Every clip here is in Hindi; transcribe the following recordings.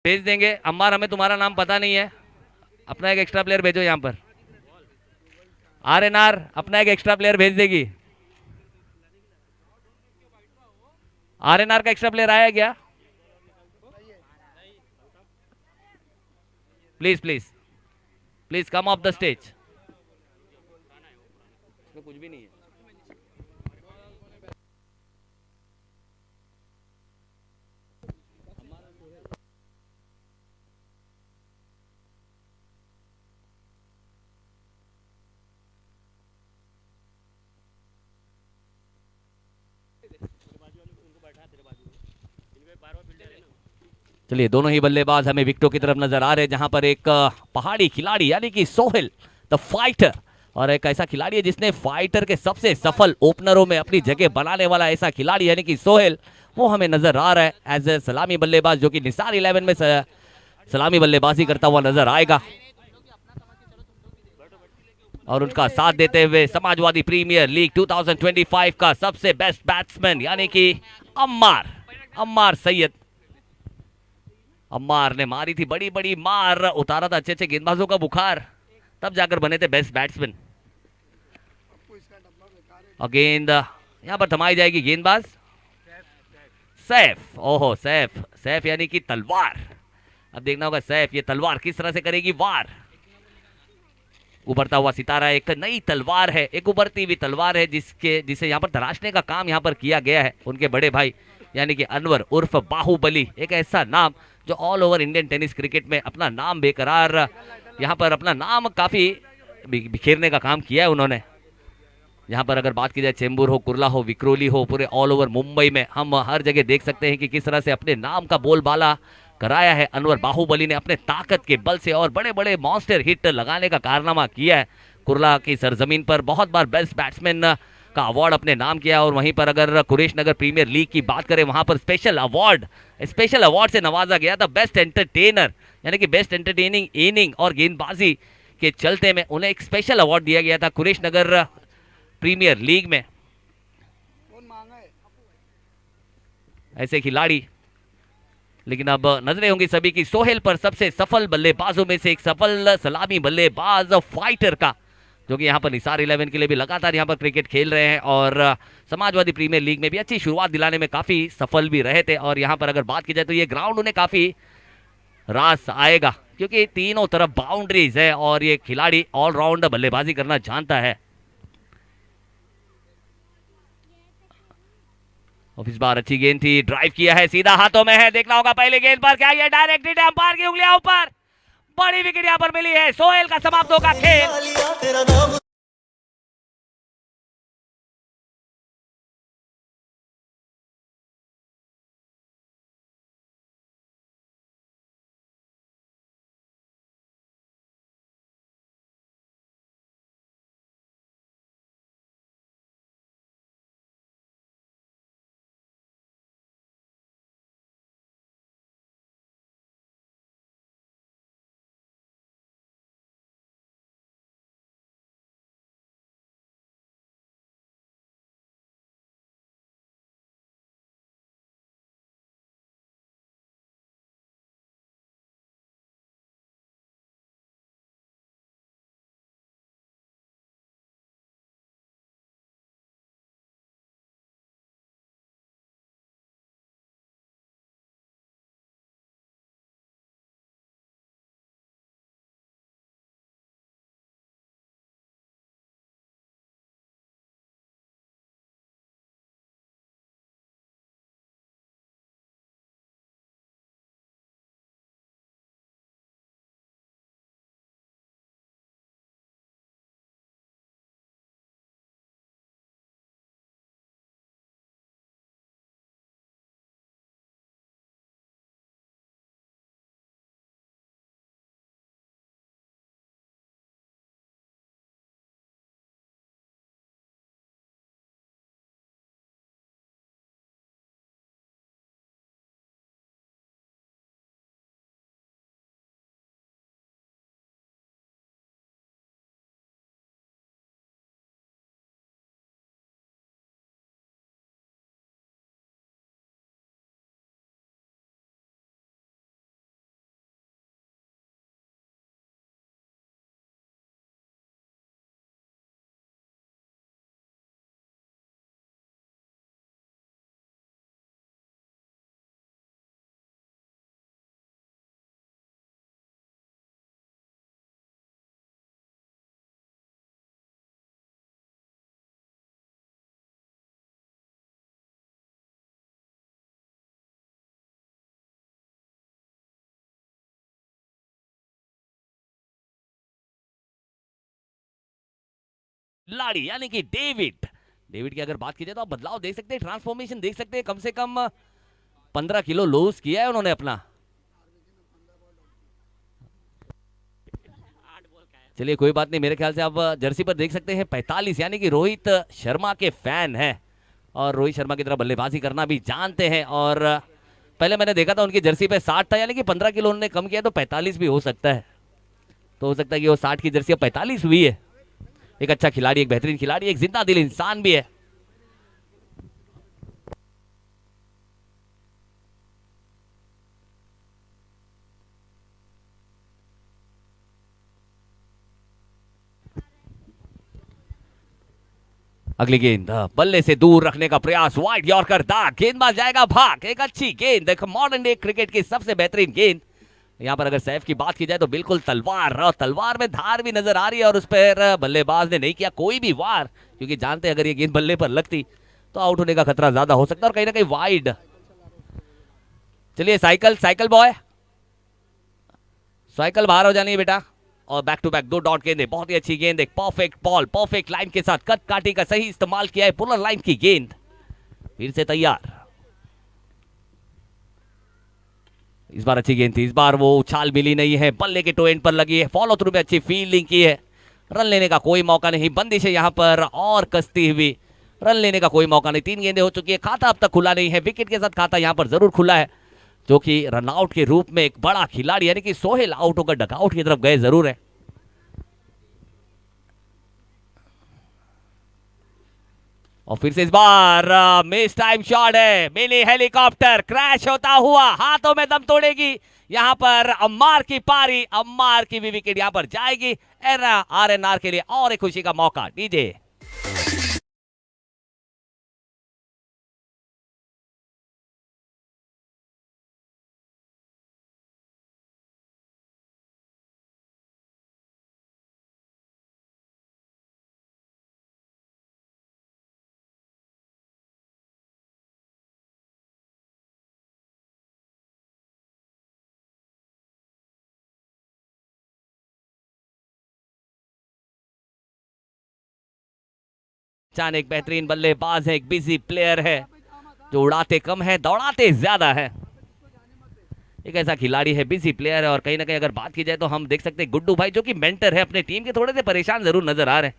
भेज देंगे। अम्मार, हमें तुम्हारा नाम पता नहीं है, अपना एक एक्स्ट्रा प्लेयर भेजो यहाँ पर। RNR अपना एक एक्स्ट्रा प्लेयर भेज देगी। RNR का एक्स्ट्रा प्लेयर आया क्या? Please please please come of the stage. इसमें कुछ भी नहीं है। चलिए, दोनों ही बल्लेबाज हमें विकेटों की तरफ नजर आ रहे हैं, जहां पर एक पहाड़ी खिलाड़ी यानी कि सोहेल द फाइटर, और एक ऐसा खिलाड़ी है जिसने फाइटर के सबसे सफल ओपनरों में अपनी जगह बनाने वाला ऐसा खिलाड़ी यानी कि सोहेल, वो हमें नजर आ रहा है एज ए सलामी बल्लेबाज, जो कि निसार 11 में सलामी बल्लेबाजी करता हुआ नजर आएगा। और उनका साथ देते हुए समाजवादी प्रीमियर लीग 2025 का सबसे बेस्ट बैट्समैन यानी कि अम्मार अम्मार सैयद। अम्मार ने मारी थी बड़ी बड़ी मार, उतारा था अच्छे अच्छे गेंदबाजों का बुखार, तब जाकर बने थे बेस्ट बैट्समैन। और गेंद यहाँ पर थमाई जाएगी, गेंदबाज सैफ। ओहो, सैफ सैफ यानी कि तलवार। अब देखना होगा सैफ ये तलवार किस तरह से करेगी वार। उभरता हुआ सितारा एक नई तलवार है, एक उभरती हुई तलवार है जिसे यहाँ पर तराशने का काम यहाँ पर किया गया है उनके बड़े भाई यानी कि अनवर उर्फ बाहुबली, एक ऐसा नाम जो all over Indian tennis cricket में अपना नाम बेकरार, यहाँ पर अपना नाम काफी बिखेरने का काम किया है उन्होंने। यहाँ पर अगर बात की जाए चेंबूर हो, कुर्ला हो, विक्रोली हो, पूरे ऑल ओवर मुंबई में हम हर जगह देख सकते हैं कि किस तरह से अपने नाम का बोलबाला कराया है अनवर बाहुबली ने अपने ताकत के बल से, और बड़े बड़े मॉन्स्टर हिट लगाने का कारनामा किया है। कुर्ला की सरजमीन पर बहुत बार बेस्ट बैट्समैन का अवार्ड अपने नाम किया। और वहीं पर अगर कुरेश नगर प्रीमियर लीग की बात करें, वहां पर स्पेशल अवार्ड से नवाजा गया था बेस्ट एंटरटेनर यानी कि बेस्ट एंटरटेनिंग इनिंग और गेंदबाजी के चलते में उन्हें एक स्पेशल अवार्ड दिया गया था कुरेश नगर प्रीमियर लीग में। ऐसे खिलाड़ी, लेकिन अब नजरें होंगी सभी की सोहेल पर, सबसे सफल बल्लेबाजों में से एक सफल सलामी बल्लेबाज फाइटर का, जो कि यहाँ पर निसार 11 के लिए भी लगातार यहाँ पर क्रिकेट खेल रहे हैं और समाजवादी प्रीमियर लीग में भी अच्छी शुरुआत दिलाने में काफी सफल भी रहे थे। और यहाँ पर अगर बात की जाए तो ये ग्राउंड उन्हें काफी रास आएगा, क्योंकि तीनों तरफ बाउंड्रीज है और ये खिलाड़ी ऑलराउंड बल्लेबाजी करना जानता है। और इस बार अच्छी गेंद थी, ड्राइव किया है, सीधा हाथों में है, देखना होगा पहले गेंद पर क्या, ये डायरेक्ट हिट, अंपायर की उंगलियां ऊपर, बड़ी विकेट यहां पर मिली है, सोहेल का समाप्त होगा खेल। खिलाड़ी यानी कि डेविड। डेविड की अगर बात की जाए तो आप बदलाव देख सकते हैं, ट्रांसफॉर्मेशन देख सकते हैं। कम से कम 15 किलो लूज किया है उन्होंने अपना। चलिए कोई बात नहीं, मेरे ख्याल से आप जर्सी पर देख सकते हैं 45 यानी कि रोहित शर्मा के फैन है और रोहित शर्मा की तरह बल्लेबाजी करना भी जानते हैं। और पहले मैंने देखा था उनकी जर्सी पे 60 था, यानी कि 15 किलो उन्होंने कम किया, तो 45 भी हो सकता है। तो हो सकता है कि वो 60 की जर्सी अब 45 हुई है। एक अच्छा खिलाड़ी, एक बेहतरीन खिलाड़ी, एक जिंदा दिल इंसान भी है। अगली गेंद बल्ले से दूर रखने का प्रयास, वाइड यॉर्कर दाग, गेंदबाज जाएगा भाग। एक अच्छी गेंद, देखो मॉडर्न डे क्रिकेट की सबसे बेहतरीन गेंद। यहाँ पर अगर सैफ की बात की जाए तो बिल्कुल तलवार, और तलवार में धार भी नजर आ रही है, और उस पर बल्लेबाज ने नहीं किया कोई भी वार, क्योंकि जानते हैं अगर ये गेंद बल्ले पर लगती तो आउट होने का खतरा ज्यादा हो सकता है, और कहीं ना कहीं वाइड। चलिए साइकिल, साइकिल बॉय, साइकिल बाहर हो जानी है बेटा। और बैक टू बैक 2 डॉट गेंद, बहुत ही अच्छी गेंद, एक परफेक्ट बॉल, परफेक्ट लाइन के साथ कट काटी का सही इस्तेमाल किया है, पुलर लाइन की गेंद। फिर से तैयार, इस बार अच्छी गेंद थी, इस बार वो उछाल मिली नहीं है, बल्ले के टो एंड पर लगी है, फॉलो थ्रू में अच्छी फील्डिंग की है। रन लेने का कोई मौका नहीं, बंदिश है यहाँ पर और कसती हुई, रन लेने का कोई मौका नहीं। 3 गेंदें हो चुकी है, खाता अब तक खुला नहीं है, विकेट के साथ खाता यहाँ पर जरूर खुला है, जो कि रनआउट के रूप में एक बड़ा खिलाड़ी यानी कि सोहेल आउट होकर डगआउट की तरफ गए जरूर है। और फिर से इस बार मिस टाइम शॉट है, मिनी हेलीकॉप्टर क्रैश होता हुआ हाथों में दम तोड़ेगी। यहां पर अम्मार की पारी, अम्मार की भी विकेट यहां पर जाएगी। आरएनआर के लिए और एक खुशी का मौका, डीजे। चान एक बेहतरीन बल्लेबाज है, एक बिजी प्लेयर है, जो उड़ाते कम है दौड़ाते ज्यादा है। एक ऐसा खिलाड़ी है, बिजी प्लेयर है, और कहीं ना कहीं अगर बात की जाए तो हम देख सकते हैं गुड्डू भाई जो कि मेंटर है अपने टीम के, थोड़े से परेशान जरूर नजर आ रहे हैं।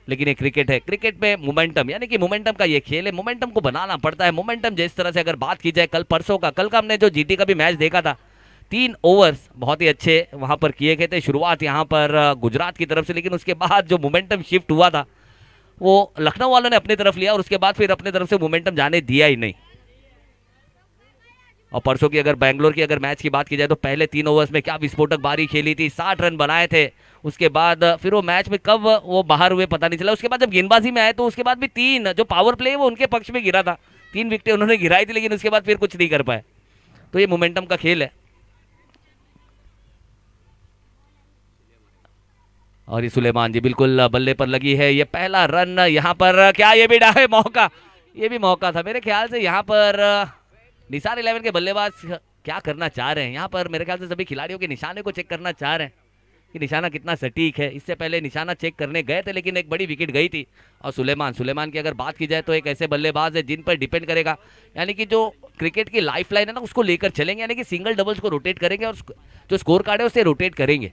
लेकिन ये क्रिकेट है, क्रिकेट में मोमेंटम यानी कि मोमेंटम का ये खेल है, मोमेंटम को बनाना पड़ता है। मोमेंटम जिस तरह से अगर बात की जाए कल परसों का, कल का हमने जो जीटी का भी मैच देखा था, 3 ओवर्स बहुत ही अच्छे वहां पर किए गए थे, शुरुआत यहाँ पर गुजरात की तरफ से, लेकिन उसके बाद जो मोमेंटम शिफ्ट हुआ था वो लखनऊ वालों ने अपनी तरफ लिया, और उसके बाद फिर अपने तरफ से मोमेंटम जाने दिया ही नहीं। और परसों की अगर बैंगलोर की अगर मैच की बात की जाए तो पहले 3 ओवर्स में क्या विस्फोटक बारी खेली थी, 60 रन बनाए थे। उसके बाद फिर वो मैच में कब वो बाहर हुए पता नहीं चला। उसके बाद जब गेंदबाजी में आए तो उसके बाद भी 3 जो पावर प्ले वो उनके पक्ष में गिरा था, 3 विकेटें उन्होंने गिराई थी, लेकिन उसके बाद फिर कुछ नहीं कर पाए। तो ये मोमेंटम का खेल है। और ये सुलेमान जी बिल्कुल बल्ले पर लगी है, ये पहला रन यहाँ पर, क्या ये भी डाले मौका, ये भी मौका था मेरे ख्याल से। यहाँ पर निसार 11 के बल्लेबाज क्या करना चाह रहे हैं यहाँ पर, मेरे ख्याल से सभी खिलाड़ियों के निशाने को चेक करना चाह रहे हैं कि निशाना कितना सटीक है। इससे पहले निशाना चेक करने गए थे, लेकिन एक बड़ी विकेट गई थी। और सुलेमान, सुलेमान की अगर बात की जाए तो एक ऐसे बल्लेबाज है जिन पर डिपेंड करेगा, यानी कि जो क्रिकेट की लाइफ लाइन है ना उसको लेकर चलेंगे, यानी कि सिंगल डबल्स को रोटेट करेंगे, और जो स्कोर कार्ड है उसे रोटेट करेंगे।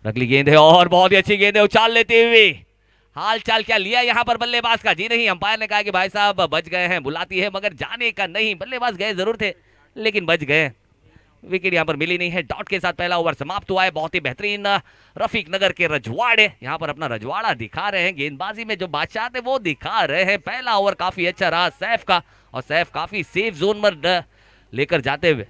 अगली गेंद है, और बहुत ही अच्छी गेंद है, उछाल लेते हुए। हाल चाल क्या लिया यहाँ पर बल्लेबाज का, जी नहीं, अंपायर ने कहा कि भाई साहब बच गए हैं, बुलाती है मगर जाने का नहीं। बल्लेबाज गए जरूर थे लेकिन बच गए, विकेट यहाँ पर मिली नहीं है। डॉट के साथ पहला ओवर समाप्त हुआ है। बहुत ही बेहतरीन रफीक नगर के रजवाड़े यहाँ पर अपना रजवाड़ा दिखा रहे हैं, गेंदबाजी में जो बादशाह थे वो दिखा रहे हैं। पहला ओवर काफी अच्छा रहा सैफ का, और सैफ काफी सेफ जोन में लेकर जाते हुए।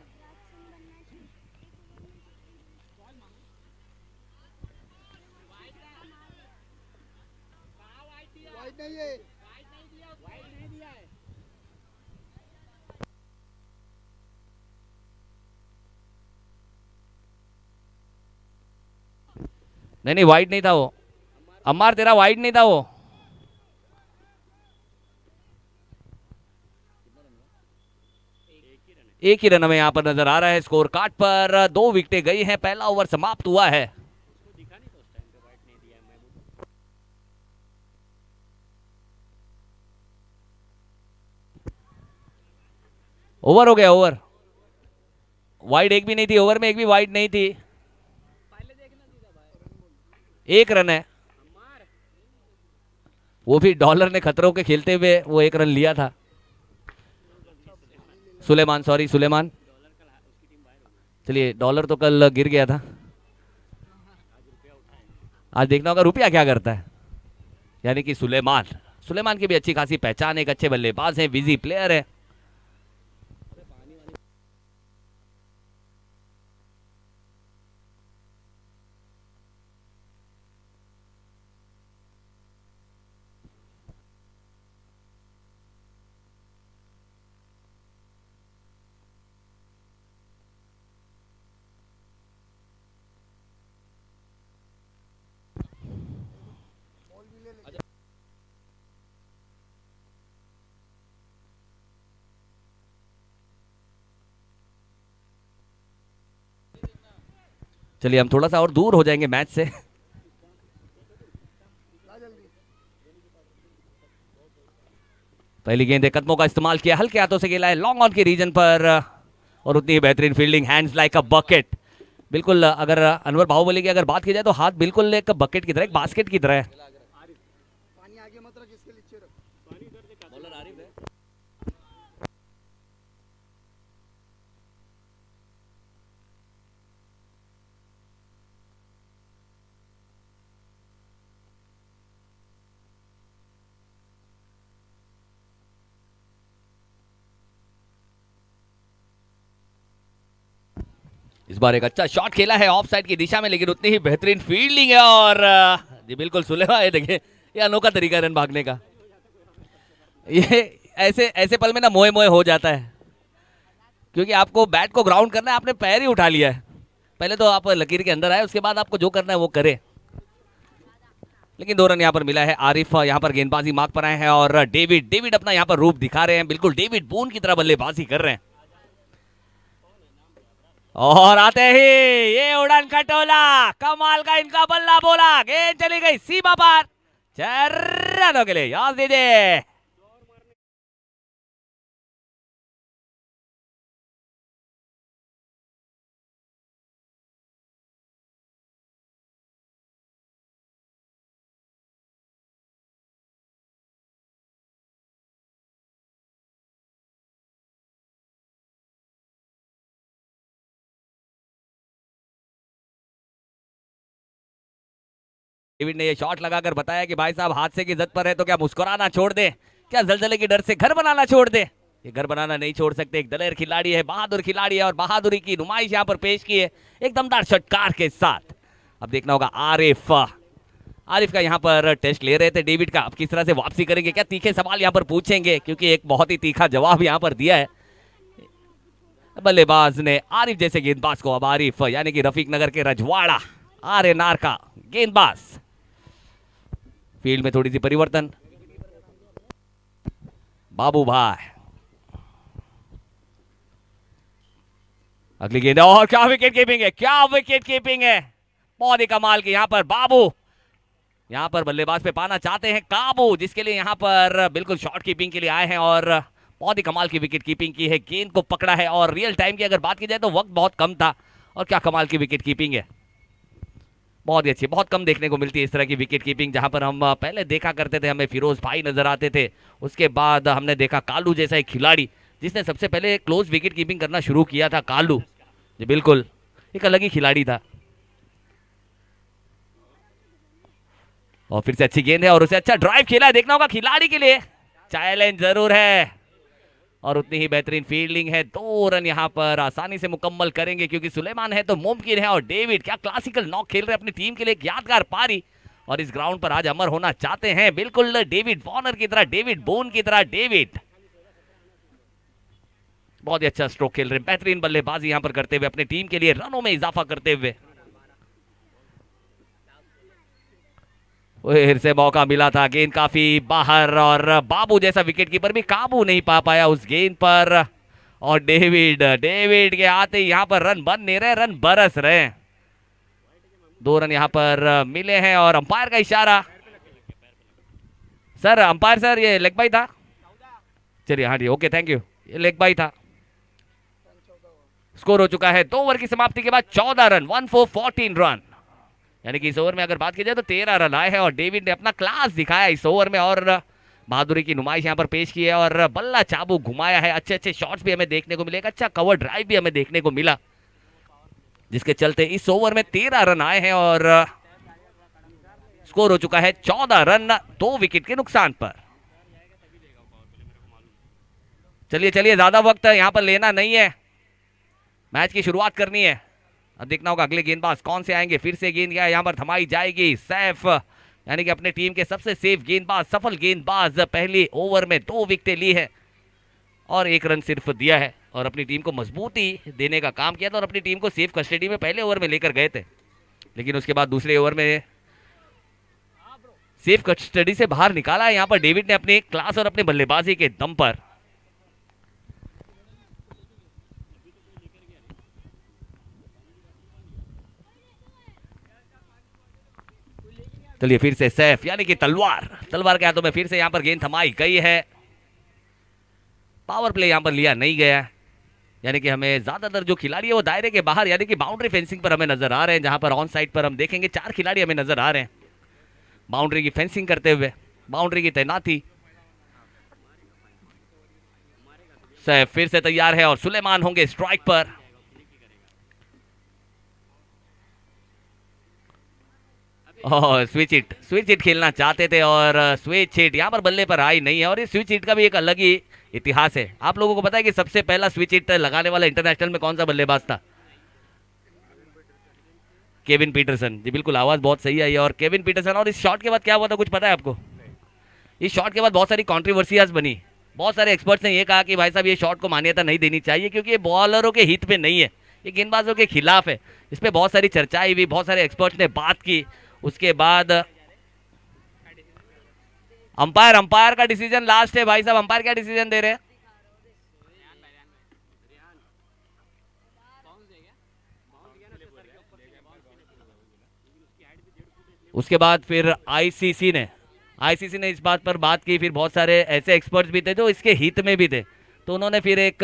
नहीं नहीं, वाइड नहीं था वो, अम्मार तेरा वाइड नहीं था वो। एक ही रन हमें यहाँ पर नजर आ रहा है स्कोर कार्ड पर। 2 विकेटें गई हैं, पहला ओवर समाप्त हुआ है। ओवर हो गया, ओवर। वाइड एक भी नहीं थी ओवर में, एक भी वाइड नहीं थी। 1 रन है, वो भी डॉलर ने खतरों के खेलते हुए वो 1 रन लिया था। सुलेमान, सॉरी सुलेमान। चलिए, डॉलर तो कल गिर गया था, आज देखना होगा रुपया क्या करता है। यानी कि सुलेमान, सुलेमान की भी अच्छी खासी पहचान है, एक अच्छे बल्लेबाज हैं, बिजी प्लेयर है। चलिए, हम थोड़ा सा और दूर हो जाएंगे मैच से। पहली गेंद कदमों का इस्तेमाल किया, हल्के हाथों से खेला है लॉन्ग ऑन के रीजन पर, और उतनी ही बेहतरीन fielding, hands like a bucket. बिल्कुल, अगर अनवर बाहुबली की अगर बात की जाए तो हाथ बिल्कुल एक बकेट की तरह, एक बास्केट की तरह है। इस बार एक अच्छा शॉट खेला है ऑफ साइड की दिशा में, लेकिन उतनी ही बेहतरीन फील्डिंग है। और जी बिल्कुल सुलेवा है, देखिए ये अनोखा तरीका है रन भागने का। ये ऐसे ऐसे पल में ना मोए मोए हो जाता है, क्योंकि आपको बैट को ग्राउंड करना है, आपने पैर ही उठा लिया है। पहले तो आप लकीर के अंदर आए, उसके बाद आपको जो करना है वो करे। लेकिन 2 रन यहाँ पर मिला है। आरिफ यहाँ पर गेंदबाजी मार्ग पर आए हैं, और डेविड डेविड अपना यहाँ पर रूप दिखा रहे हैं, बिल्कुल डेविड बून की तरह बल्लेबाजी कर रहे हैं। और आते ही ये उड़न खटोला, कमाल का इनका बल्ला बोला, गेंद चली गई सीमा पार। 4 रनों के लिए याद दीजिए। डेविड ने ये शॉट लगाकर बताया कि भाई साहब हादसे की जद पर है तो क्या मुस्कुराना छोड़ दे, क्या जलजले के डर से घर बनाना छोड़ दे। ये घर बनाना नहीं छोड़ सकते, एक दलेर खिलाड़ी है, बहादुर खिलाड़ी है, और बहादुरी की नुमाइश यहाँ पर पेश की है एक दमदार षटकार के साथ। अब देखना होगा आरिफ, आरिफ का यहाँ पर टेस्ट ले रहे थे डेविड का, अब किस तरह से वापसी करेंगे, क्या तीखे सवाल यहाँ पर पूछेंगे, क्योंकि एक बहुत ही तीखा जवाब यहाँ पर दिया है बल्लेबाज ने आरिफ जैसे गेंदबाज को। अब आरिफ यानी कि रफीक नगर के रजवाड़ा RNR का गेंदबाज। फील्ड में थोड़ी सी परिवर्तन, बाबू भाई अगली गेंद, और क्या विकेट कीपिंग है, क्या विकेट कीपिंग है, बहुत ही कमाल की। यहाँ पर बाबू यहाँ पर बल्लेबाज पे पाना चाहते हैं काबू, जिसके लिए यहाँ पर बिल्कुल शॉर्ट कीपिंग के लिए आए हैं, और बहुत ही कमाल की विकेट कीपिंग की है, गेंद को पकड़ा है। और रियल टाइम की अगर बात की जाए तो वक्त बहुत कम था, और क्या कमाल की विकेट कीपिंग है, बहुत ही अच्छी। बहुत कम देखने को मिलती है इस तरह की विकेट कीपिंग, जहां पर हम पहले देखा करते थे, हमें फिरोज भाई नजर आते थे, उसके बाद हमने देखा कालू जैसा एक खिलाड़ी जिसने सबसे पहले क्लोज विकेट कीपिंग करना शुरू किया था। कालू जी बिल्कुल एक अलग ही खिलाड़ी था। और फिर से अच्छी गेंद है, और उसे अच्छा ड्राइव खेला है, देखना होगा खिलाड़ी के लिए चैलेंज जरूर है, और उतनी ही बेहतरीन फील्डिंग है। 2 रन यहाँ पर आसानी से मुकम्मल करेंगे, क्योंकि सुलेमान है तो मुमकिन है, और डेविड क्या क्लासिकल नॉक खेल रहे हैं अपनी टीम के लिए, एक यादगार पारी, और इस ग्राउंड पर आज अमर होना चाहते हैं, बिल्कुल डेविड वॉर्नर की तरह, डेविड बोन की तरह। डेविड बहुत ही अच्छा स्ट्रोक खेल रहे हैं, बेहतरीन बल्लेबाजी यहाँ पर करते हुए, अपनी टीम के लिए रनों में इजाफा करते हुए। फिर से मौका मिला था, गेंद काफी बाहर, और बाबू जैसा विकेट कीपर भी काबू नहीं पा पाया उस गेंद पर, और डेविड डेविड के आते ही यहाँ पर रन बन नहीं रहे, रन बरस रहे हैं। 2 रन यहाँ पर मिले हैं और अंपायर का इशारा। सर अंपायर सर ये लेग बाई था। चलिए हाँ जी ओके थैंक यू, ये लेग बाई था। स्कोर हो चुका है 2 ओवर की समाप्ति के बाद 14 रन 1 for 14 रन, यानी कि इस ओवर में अगर बात की जाए तो 13 रन आए हैं और डेविड ने अपना क्लास दिखाया इस ओवर में और बहादुरी की नुमाइश यहाँ पर पेश की है और बल्ला चाबुक घुमाया है। अच्छे अच्छे शॉट्स भी हमें देखने को मिले, अच्छा कवर ड्राइव भी हमें देखने को मिला, जिसके चलते इस ओवर में 13 रन आए हैं और स्कोर हो चुका है 14 रन 2 विकेट के नुकसान पर। चलिए चलिए ज्यादा वक्त यहाँ पर लेना नहीं है, मैच की शुरुआत करनी है। अब देखना होगा अगले गेंदबाज कौन से आएंगे। फिर से गेंद यहाँ पर थमाई जाएगी। सैफ यानी कि अपने टीम के सबसे सेफ गेंदबाज, सफल गेंदबाज, पहले ओवर में 2 विकेटें ली है और 1 रन सिर्फ दिया है और अपनी टीम को मजबूती देने का काम किया था और अपनी टीम को सेफ कस्टडी में पहले ओवर में लेकर गए थे, लेकिन उसके बाद दूसरे ओवर में सेफ कस्टडी से बाहर निकाला है यहाँ पर डेविड ने अपने क्लास और अपने बल्लेबाजी के दम पर। चलिए फिर से सैफ यानी कि तलवार के हाथों में फिर से यहाँ पर गेंद थमाई गई है। पावर प्ले यहाँ पर लिया नहीं गया, यानी कि हमें ज्यादातर जो खिलाड़ी है वो दायरे के बाहर यानी कि बाउंड्री फेंसिंग पर हमें नजर आ रहे हैं, जहां पर ऑन साइड पर हम देखेंगे 4 खिलाड़ी हमें नजर आ रहे हैं बाउंड्री की फेंसिंग करते हुए, बाउंड्री की तैनाती। सैफ फिर से तैयार है और सुलेमान होंगे स्ट्राइक पर। स्विच हिट खेलना चाहते थे और स्विच हिट यहाँ पर बल्ले पर आई नहीं है और इस स्विच हिट का भी एक अलग ही इतिहास है। आप लोगों को पता है कि सबसे पहला स्विच हिट लगाने वाला इंटरनेशनल में कौन सा बल्लेबाज था? केविन पीटरसन जी, बिल्कुल आवाज बहुत सही आई और केविन पीटरसन। और इस शॉट के बाद क्या हुआ था कुछ पता है आपको? इस शॉट के बाद बहुत सारी कॉन्ट्रोवर्सियाज बनी, बहुत सारे एक्सपर्ट्स ने यह कहा कि भाई साहब ये शॉट को मान्यता नहीं देनी चाहिए क्योंकि ये बॉलरों के हित में नहीं है, ये गेंदबाजों के खिलाफ है। इस पर बहुत सारी चर्चाएं हुई, बहुत सारे एक्सपर्ट्स ने बात की। उसके बाद अंपायर का डिसीजन लास्ट है। भाई साहब अंपायर क्या डिसीजन दे रहे हैं? उसके बाद फिर आईसीसी ने इस बात पर बात की। फिर बहुत सारे ऐसे एक्सपर्ट्स भी थे जो इसके हित में भी थे, तो उन्होंने फिर एक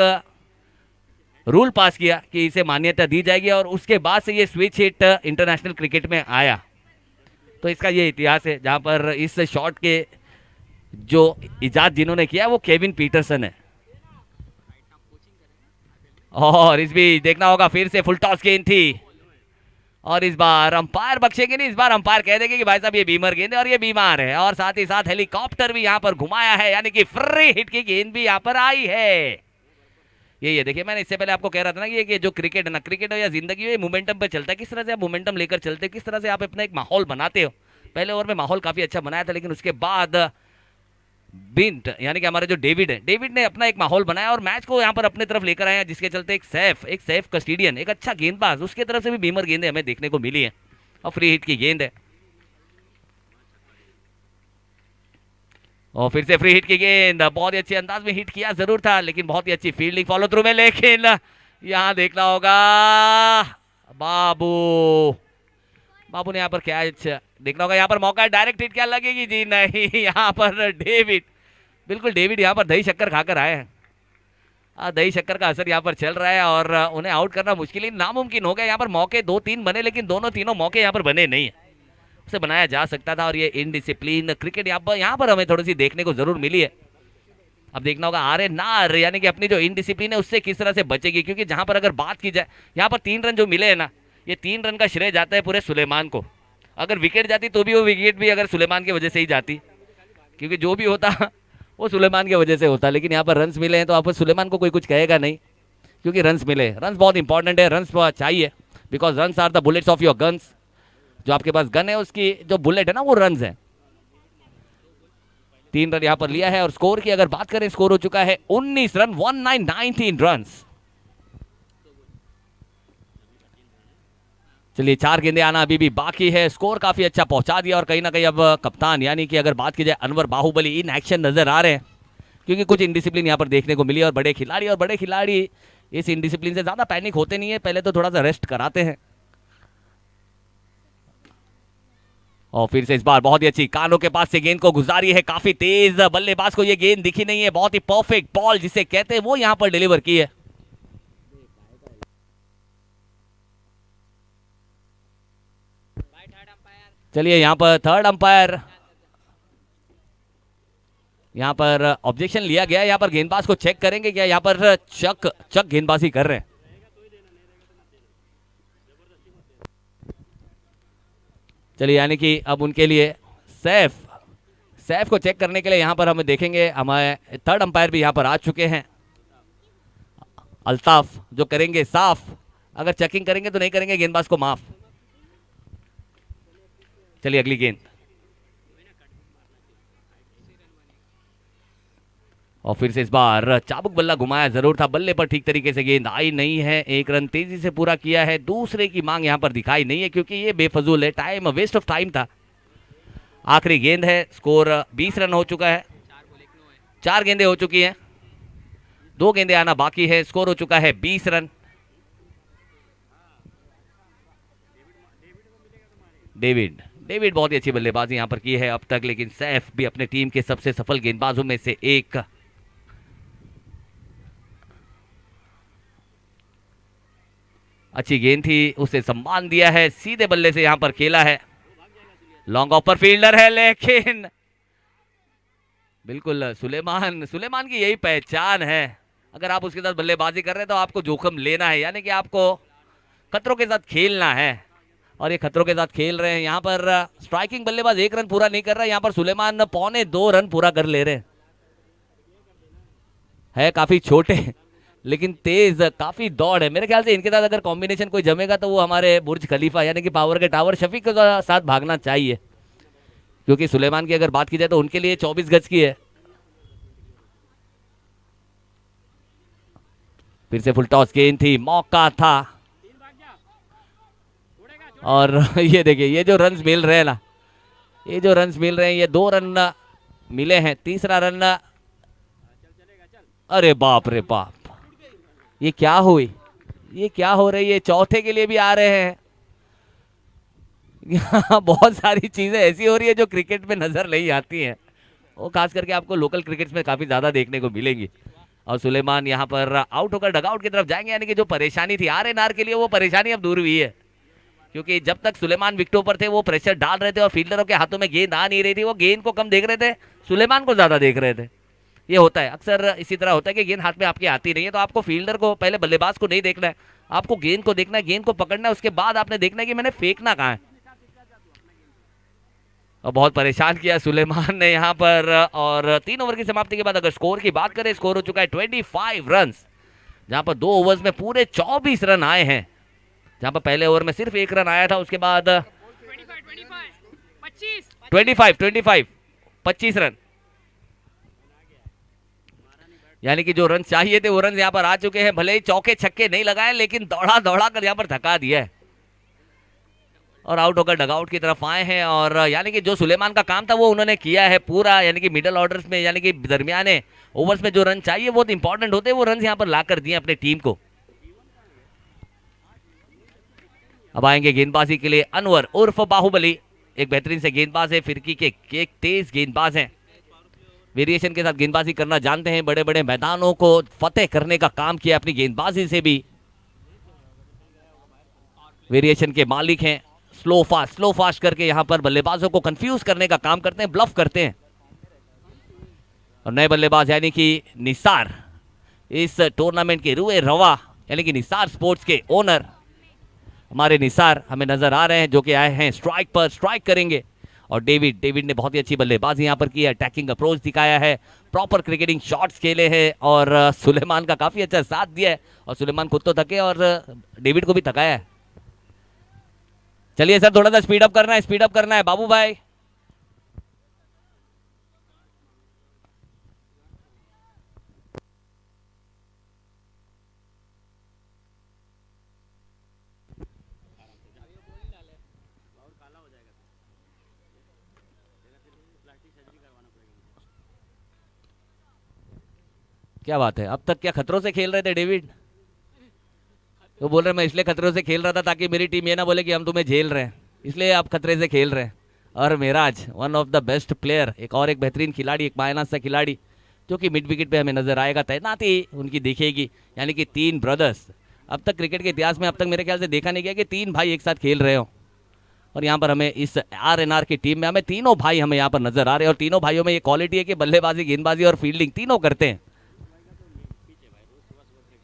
रूल पास किया कि इसे मान्यता दी जाएगी और उसके बाद से ये स्विच हिट इंटरनेशनल क्रिकेट में आया। तो इसका ये इतिहास है, जहां पर इस शॉट के जो इजाद जिन्होंने किया वो केविन पीटरसन है। और इस भी देखना होगा, फिर से फुल टॉस गेंद थी और इस बार अंपायर बख्शेंगे नहीं, इस बार अंपायर कह देंगे कि भाई साहब ये बीमर गेंद है और ये बीमार है। और साथ ही साथ हेलीकॉप्टर भी यहाँ पर घुमाया है, यानी कि फ्री हिट की गेंद भी यहाँ पर आई है। ये देखिए, मैंने इससे पहले आपको कह रहा था ना कि जो क्रिकेट है ना, क्रिकेट हो या जिंदगी हो, ये मोमेंटम पे चलता है। किस तरह से आप मोमेंटम लेकर चलते, किस तरह से आप अपना एक माहौल बनाते हो। पहले ओवर में माहौल काफी अच्छा बनाया था, लेकिन उसके बाद बिंट यानी कि हमारे जो डेविड ने अपना एक माहौल बनाया और मैच को यहाँ पर अपने तरफ लेकर आया, जिसके चलते एक सेफ कस्टोडियन, एक अच्छा गेंदबाज, उसके तरफ से भी बीमर गेंदें हमें देखने को मिली है और फ्री हिट की गेंद है। और फिर से फ्री हिट की गेंद, बहुत ही अच्छे अंदाज में हिट किया जरूर था, लेकिन बहुत ही अच्छी फील्डिंग फॉलो थ्रू में। लेकिन यहां देखना होगा बाबू ने यहाँ पर कैच देखना होगा। यहाँ पर मौका, डायरेक्ट हिट क्या लगेगी जी? नहीं, यहाँ पर डेविड यहाँ पर दही शक्कर खाकर आए हैं। दही शक्कर का असर यहाँ पर चल रहा है और उन्हें आउट करना मुश्किल ही नामुमकिन हो गया। यहाँ पर मौके 2-3 बने, लेकिन तीनों मौके यहाँ पर बने नहीं है, उसे बनाया जा सकता था। और ये इनडिसिप्लिन क्रिकेट यहाँ पर हमें थोड़ी सी देखने को जरूर मिली है। अब देखना होगा आर नार यानी कि अपनी जो इनडिसिप्लिन है उससे किस तरह से बचेगी, क्योंकि जहां पर अगर बात की जाए, यहाँ पर 3 रन जो मिले हैं ना, ये 3 रन का श्रेय जाता है पूरे सुलेमान को। अगर विकेट जाती तो भी वो विकेट भी अगर सुलेमान की वजह से ही जाती, क्योंकि जो भी होता वो सुलेमान की वजह से होता। लेकिन यहाँ पर रन्स मिले हैं तो आप सुलेमान को कोई कुछ कहेगा नहीं, क्योंकि रन्स मिले। रन्स बहुत इंपॉर्टेंट है, रन्स चाहिए, because runs are the bullets of your guns. जो आपके पास गन है उसकी जो बुलेट है ना, वो रन्स है। 3 रन यहाँ पर लिया है और स्कोर की अगर बात करें, स्कोर हो चुका है 19 रन 19 रन। चलिए 4 गेंदें आना अभी भी बाकी है। स्कोर काफी अच्छा पहुंचा दिया और कहीं ना कहीं अब कप्तान यानी कि अगर बात की जाए अनवर बाहुबली इन एक्शन नजर आ रहे हैं। क्योंकि कुछ इनडिसिप्लिन यहाँ पर देखने को मिली और बड़े खिलाड़ी इस इनडिसिप्लिन से ज्यादा पैनिक होते नहीं है, पहले तो थोड़ा सा रेस्ट कराते हैं। और फिर से इस बार बहुत ही अच्छी कानों के पास से गेंद को गुजारी है, काफी तेज बल्लेबाज को ये गेंद दिखी नहीं है, बहुत ही परफेक्ट बॉल जिसे कहते हैं वो यहाँ पर डिलीवर की है। चलिए यहाँ पर थर्ड अंपायर, यहाँ पर ऑब्जेक्शन लिया गया है, यहाँ पर गेंदबाज को चेक करेंगे क्या यहाँ पर चक गेंदबाजी कर रहे हैं। चलिए यानी कि अब उनके लिए सैफ को चेक करने के लिए यहाँ पर हम देखेंगे, हमारे थर्ड अंपायर भी यहाँ पर आ चुके हैं, अल्ताफ, जो करेंगे साफ। अगर चेकिंग करेंगे तो नहीं करेंगे गेंदबाज को माफ। चलिए अगली गेंद, और फिर से इस बार चाबुक बल्ला घुमाया जरूर था, बल्ले पर ठीक तरीके से गेंद आई नहीं है। एक रन तेजी से पूरा किया है, दूसरे की मांग यहां पर दिखाई नहीं है क्योंकि ये बेफजूल है, टाइम वेस्ट ऑफ टाइम था। आखिरी गेंद है, स्कोर 20 रन हो चुका है, 4 गेंदें हो चुकी हैं, 2 गेंदें आना बाकी है, स्कोर हो चुका है 20 रन। डेविड बहुत ही अच्छी बल्लेबाजी यहां पर की है अब तक, लेकिन सैफ भी अपने टीम के सबसे सफल गेंदबाजों में से एक। अच्छी गेंद थी, उसे सम्मान दिया है, सीधे बल्ले से यहां पर खेला है, लॉन्ग ऑफ पर फील्डर है, लेकिन बिल्कुल सुलेमान की यही पहचान है, अगर आप उसके साथ बल्लेबाजी कर रहे हैं तो आपको जोखिम लेना है, यानी कि आपको खतरों के साथ खेलना है, और ये खतरों के साथ खेल रहे हैं। यहाँ पर स्ट्राइकिंग बल्लेबाज 1 रन पूरा नहीं कर रहा है, यहाँ पर सुलेमान 1.25 रन पूरा कर ले रहे हैं। काफी छोटे लेकिन तेज, काफी दौड़ है, मेरे ख्याल से इनके साथ अगर कॉम्बिनेशन कोई जमेगा तो वो हमारे बुर्ज खलीफा यानी कि पावर के टावर शफीक के साथ भागना चाहिए, क्योंकि सुलेमान की अगर बात की जाए तो उनके लिए 24 गज की है। फिर से फुल टॉस गेंद थी, मौका था, और ये देखिए ये जो रन्स मिल रहे हैं ना, ये जो रन्स मिल रहे हैं, ये 2 रन मिले हैं, तीसरा रन, अरे बाप रे बाप, ये क्या हुई, ये क्या हो रही है, चौथे के लिए भी आ रहे हैं। यहाँ बहुत सारी चीजें ऐसी हो रही है जो क्रिकेट में नजर नहीं आती हैं, वो खास करके आपको लोकल क्रिकेट में काफी ज्यादा देखने को मिलेंगी। और सुलेमान यहाँ पर आउट होकर डगआउट की तरफ जाएंगे, यानी कि जो परेशानी थी आर के लिए वो परेशानी अब दूर हुई है, क्योंकि जब तक सुलेमान विकेटों पर थे वो प्रेशर डाल रहे थे और फील्डरों के हाथों में गेंद आ नहीं रही थी, वो गेंद को कम देख रहे थे, सुलेमान को ज्यादा देख रहे थे। ये होता है अक्सर, इसी तरह होता है कि गेंद हाथ में आपके आती नहीं है, तो आपको फील्डर को पहले बल्लेबाज को नहीं देखना है, आपको गेंद को देखना है, गेंद को पकड़ना है, उसके बाद आपने देखना है कि मैंने फेंकना कहाँ है। और बहुत परेशान किया सुलेमान ने यहाँ पर, और 3 ओवर की समाप्ति के बाद अगर स्कोर की बात करें, स्कोर हो चुका है 25 रन, जहां पर 2 ओवर्स में पूरे 24 रन आए हैं, जहां पर पहले ओवर में सिर्फ 1 रन आया था, उसके बाद 25 रन, यानी कि जो रन चाहिए थे वो रन यहाँ पर आ चुके हैं, भले ही चौके छक्के नहीं लगाए लेकिन दौड़ा दौड़ा कर यहाँ पर थका दिया है, और आउट होकर डगआउट की तरफ आए हैं। और यानी कि जो सुलेमान का काम था वो उन्होंने किया है पूरा, यानी कि मिडल ऑर्डर्स में, यानी कि दरमियाने ओवर्स में जो रन चाहिए बहुत इंपॉर्टेंट होते हैं, वो रन यहाँ पर ला कर दिए अपने टीम को। अब आएंगे गेंदबाजी के लिए अनवर उर्फ बाहुबली, एक बेहतरीन से गेंदबाज है, फिरकी के एक तेज गेंदबाज हैं, वेरिएशन के साथ गेंदबाजी करना जानते हैं, बड़े बड़े मैदानों को फतेह करने का काम किया अपनी गेंदबाजी से भी, वेरिएशन के मालिक हैं, स्लो फास्ट करके यहाँ पर बल्लेबाजों को कंफ्यूज करने का काम करते हैं, ब्लफ करते हैं। और नए बल्लेबाज यानी कि निसार, इस टूर्नामेंट के रूए रवा यानी कि निसार स्पोर्ट्स के ओनर हमारे निसार हमें नजर आ रहे हैं, जो कि आए हैं स्ट्राइक पर, स्ट्राइक करेंगे। और डेविड ने बहुत ही अच्छी बल्लेबाजी यहाँ पर की है, अटैकिंग अप्रोच दिखाया है, प्रॉपर क्रिकेटिंग शॉट्स खेले हैं, और सुलेमान का काफी अच्छा साथ दिया है, और सुलेमान खुद तो थके और डेविड को भी थकाया है। चलिए सर थोड़ा सा स्पीड अप करना है बाबू भाई। क्या बात है, अब तक क्या खतरों से खेल रहे थे डेविड? तो बोल रहे मैं इसलिए खतरों से खेल रहा था ताकि मेरी टीम ये ना बोले कि हम तुम्हें झेल रहे हैं, इसलिए आप खतरे से खेल रहे हैं। और Meraj one of the best player, एक और एक बेहतरीन खिलाड़ी, एक मायना सा खिलाड़ी जो कि मिड विकेट पे हमें नजर आएगा, तैनाती उनकी दिखेगी। यानी कि तीन ब्रदर्स, अब तक क्रिकेट के इतिहास में अब तक मेरे ख्याल से देखा नहीं गया कि तीन भाई एक साथ खेल रहे हो। और यहाँ पर हमें इस RNR की टीम में हमें तीनों भाई हमें यहाँ पर नजर आ रहे हैं, और तीनों भाइयों में ये क्वालिटी है कि बल्लेबाजी, गेंदबाजी और फील्डिंग तीनों करते हैं।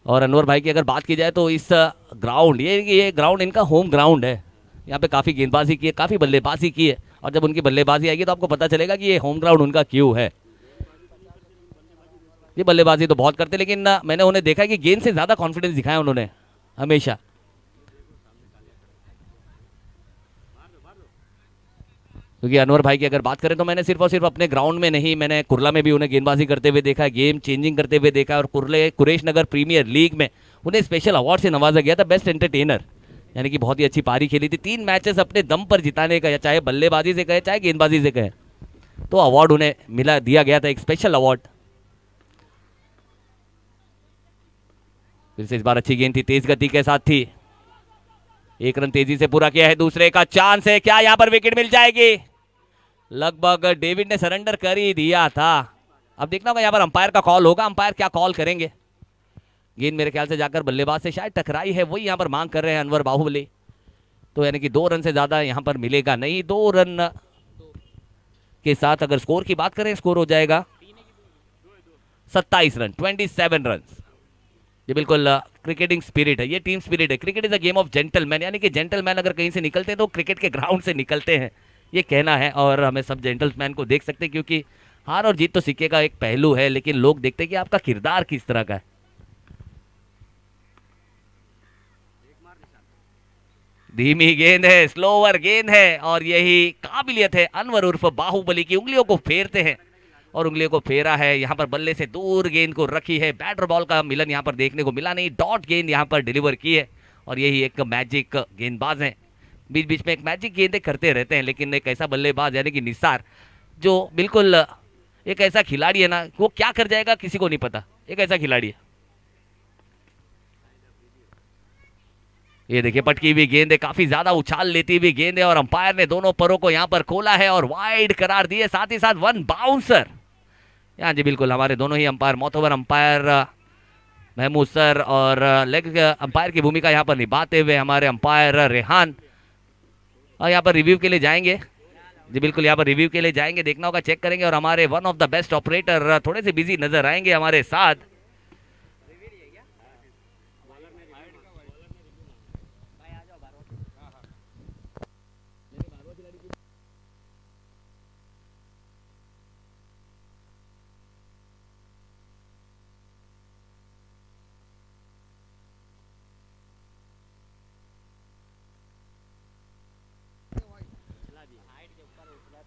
और अनवर भाई की अगर बात की जाए तो इस ग्राउंड, ये ग्राउंड इनका होम ग्राउंड है। यहाँ पे काफ़ी गेंदबाजी की है, काफ़ी बल्लेबाजी की है, और जब उनकी बल्लेबाजी आएगी तो आपको पता चलेगा कि ये होम ग्राउंड उनका क्यों है। ये बल्लेबाजी तो बहुत करते हैं, लेकिन मैंने उन्हें देखा है कि गेंद से ज़्यादा कॉन्फिडेंस दिखाया उन्होंने हमेशा। क्योंकि अनवर भाई की अगर बात करें तो मैंने सिर्फ और सिर्फ अपने ग्राउंड में नहीं, मैंने कुरला में भी उन्हें गेंदबाजी करते हुए देखा है, गेम चेंजिंग करते हुए देखा है, और कुरले कुरेश नगर प्रीमियर लीग में उन्हें स्पेशल अवार्ड से नवाजा गया था, बेस्ट एंटरटेनर। यानी कि बहुत ही अच्छी पारी खेली थी, 3 मैचेस अपने दम पर जिताने का, चाहे बल्लेबाजी से कहे चाहे गेंदबाजी से कहे, तो अवार्ड उन्हें मिला, दिया गया था एक स्पेशल अवार्ड। फिर से इस बार अच्छी गेंद थी, तेज गति के साथ थी, 1 रन तेजी से पूरा किया है, दूसरे का चांस है, क्या यहाँ पर विकेट मिल जाएगी? लगभग डेविड ने सरेंडर कर ही दिया था। अब देखना होगा यहाँ पर अंपायर का कॉल होगा, अंपायर क्या कॉल करेंगे। गेंद मेरे ख्याल से जाकर बल्लेबाज से शायद टकराई है, वही यहाँ पर मांग कर रहे हैं अनवर बाहुबली। तो यानी कि 2 रन से ज्यादा यहाँ पर मिलेगा नहीं, 2 रन के साथ अगर स्कोर की बात करें, स्कोर हो जाएगा 27 रन, 27 रन। ये बिल्कुल क्रिकेटिंग स्पिरिट है, ये टीम स्पिरिट है। Cricket is a game of gentleman, यानी कि जेंटलमैन अगर कहीं से निकलते हैं तो क्रिकेट के ग्राउंड से निकलते हैं, ये कहना है। और हमें सब जेंटलमैन को देख सकते हैं, क्योंकि हार और जीत तो सिक्के का एक पहलू है, लेकिन लोग देखते हैं कि आपका किरदार किस तरह का है। धीमी गेंद है, स्लोवर गेंद है, और यही काबिलियत है अनवर उर्फ बाहुबली की, उंगलियों को फेरते हैं, और उंगलियों को फेरा है, यहाँ पर बल्ले से दूर गेंद को रखी है, बैटर बॉल का मिलन यहाँ पर देखने को मिला नहीं, डॉट गेंद यहाँ पर डिलीवर की है। और यही एक मैजिक गेंदबाज है, बीच बीच में एक मैजिक गेंदें करते रहते हैं, लेकिन एक ऐसा बल्लेबाज यानी कि निसार, जो बिल्कुल एक ऐसा खिलाड़ी है ना, वो क्या कर जाएगा किसी को नहीं पता, एक ऐसा खिलाड़ी है। ये देखिए पटकी हुई गेंद है, काफी ज्यादा उछाल लेती हुई गेंद है, और अंपायर ने दोनों परों को यहाँ पर खोला है और वाइड करार दिए, साथ ही साथ 1 बाउंसर। हाँ जी बिल्कुल, हमारे दोनों ही अंपायर, मोतबर अंपायर महमूद सर और लेग अंपायर की भूमिका यहाँ पर निभाते हुए हमारे अंपायर रेहान, और यहाँ पर रिव्यू के लिए जाएंगे। जी बिल्कुल, यहाँ पर रिव्यू के लिए जाएंगे, देखना होगा, चेक करेंगे, और हमारे one of the best operator थोड़े से बिजी नजर आएंगे हमारे साथ।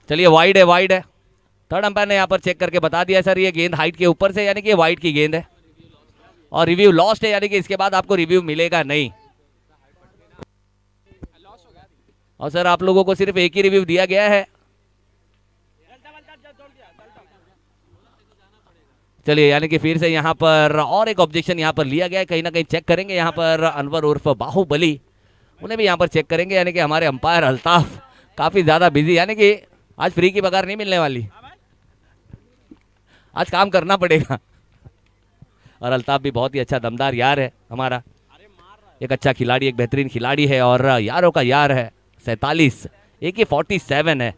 चलिए वाइड है, वाइड है, थर्ड अंपायर ने यहाँ पर चेक करके बता दिया सर, ये गेंद हाइट के ऊपर से, यानी कि वाइड की गेंद है, और रिव्यू लॉस्ट है, यानी कि इसके बाद आपको रिव्यू मिलेगा नहीं। और सर आप लोगों को सिर्फ एक ही रिव्यू दिया गया है। चलिए, यानी कि फिर से यहाँ पर और एक ऑब्जेक्शन यहाँ पर लिया गया है, कहीं ना कहीं चेक करेंगे यहाँ पर अनवर उर्फ बाहुबली, उन्हें भी यहाँ पर चेक करेंगे, यानी कि हमारे अंपायर अल्ताफ काफी ज्यादा बिजी, यानी कि आज फ्री की पगार नहीं मिलने वाली, आज काम करना पड़ेगा। और अल्ताफ भी बहुत ही अच्छा दमदार यार है हमारा, एक अच्छा खिलाड़ी, एक बेहतरीन खिलाड़ी है, और यारों का यार है। 47, एक ही 47 है।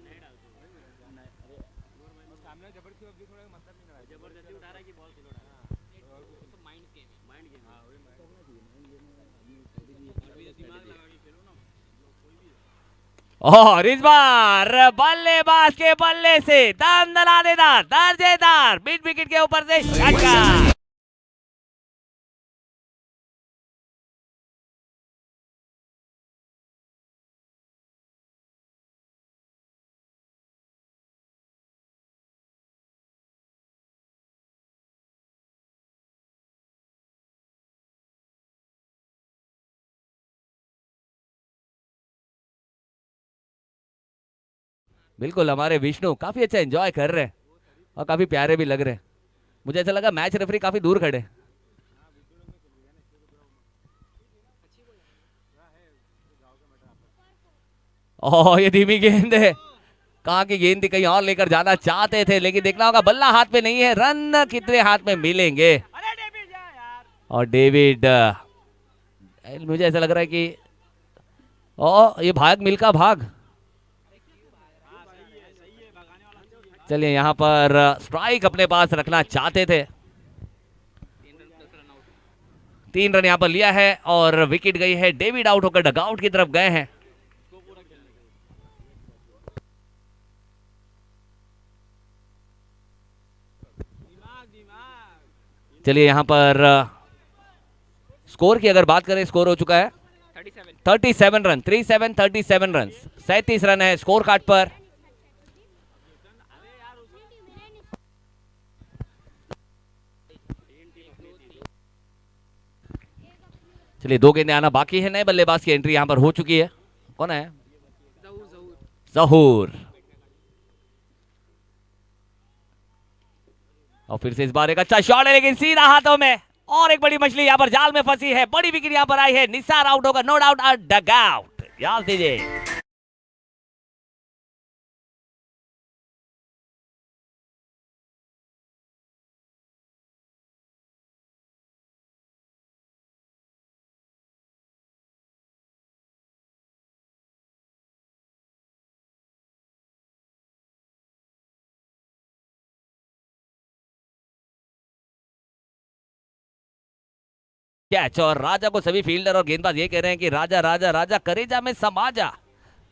और इस बार बल्लेबाज के बल्ले से दमदलानेदार, दर्जेदार मिड विकेट के ऊपर से छक्का। बिल्कुल, हमारे विष्णु काफी अच्छा एंजॉय कर रहे हैं, और काफी प्यारे भी लग रहे हैं। मुझे ऐसा लगा मैच रेफरी काफी दूर खड़े। ओह ये धीमी गेंद है, कहाँ की गेंद थी, कहीं और लेकर जाना चाहते थे, लेकिन देखना होगा बल्ला हाथ पे नहीं है, रन कितने हाथ में मिलेंगे। और डेविड, मुझे ऐसा लग रहा है कि ओ ये भाग मिल्खा भाग। चलिए यहाँ पर स्ट्राइक अपने पास रखना चाहते थे। 3 रन यहाँ पर लिया है और विकेट गई है। डेविड आउट होकर डगआउट की तरफ गए हैं। चलिए यहाँ पर स्कोर की अगर बात करें, स्कोर हो चुका है 37 रन, 37 रन, 37 रन है स्कोर कार्ड पर। चलिए 2 गेंदें आना बाकी है। नए बल्लेबाज की एंट्री यहां पर हो चुकी है। कौन है? जहूर। और फिर से इस बार एक अच्छा शॉट है, लेकिन सीधा हाथों में, और एक बड़ी मछली यहां पर जाल में फंसी है। बड़ी विकेट यहां पर आई है। निसार आउट होगा, नो डाउट, डग आउट। याद दीजिए। कैच, और राजा को सभी फील्डर और गेंदबाज ये कह रहे हैं कि राजा राजा राजा करेजा में समा जा।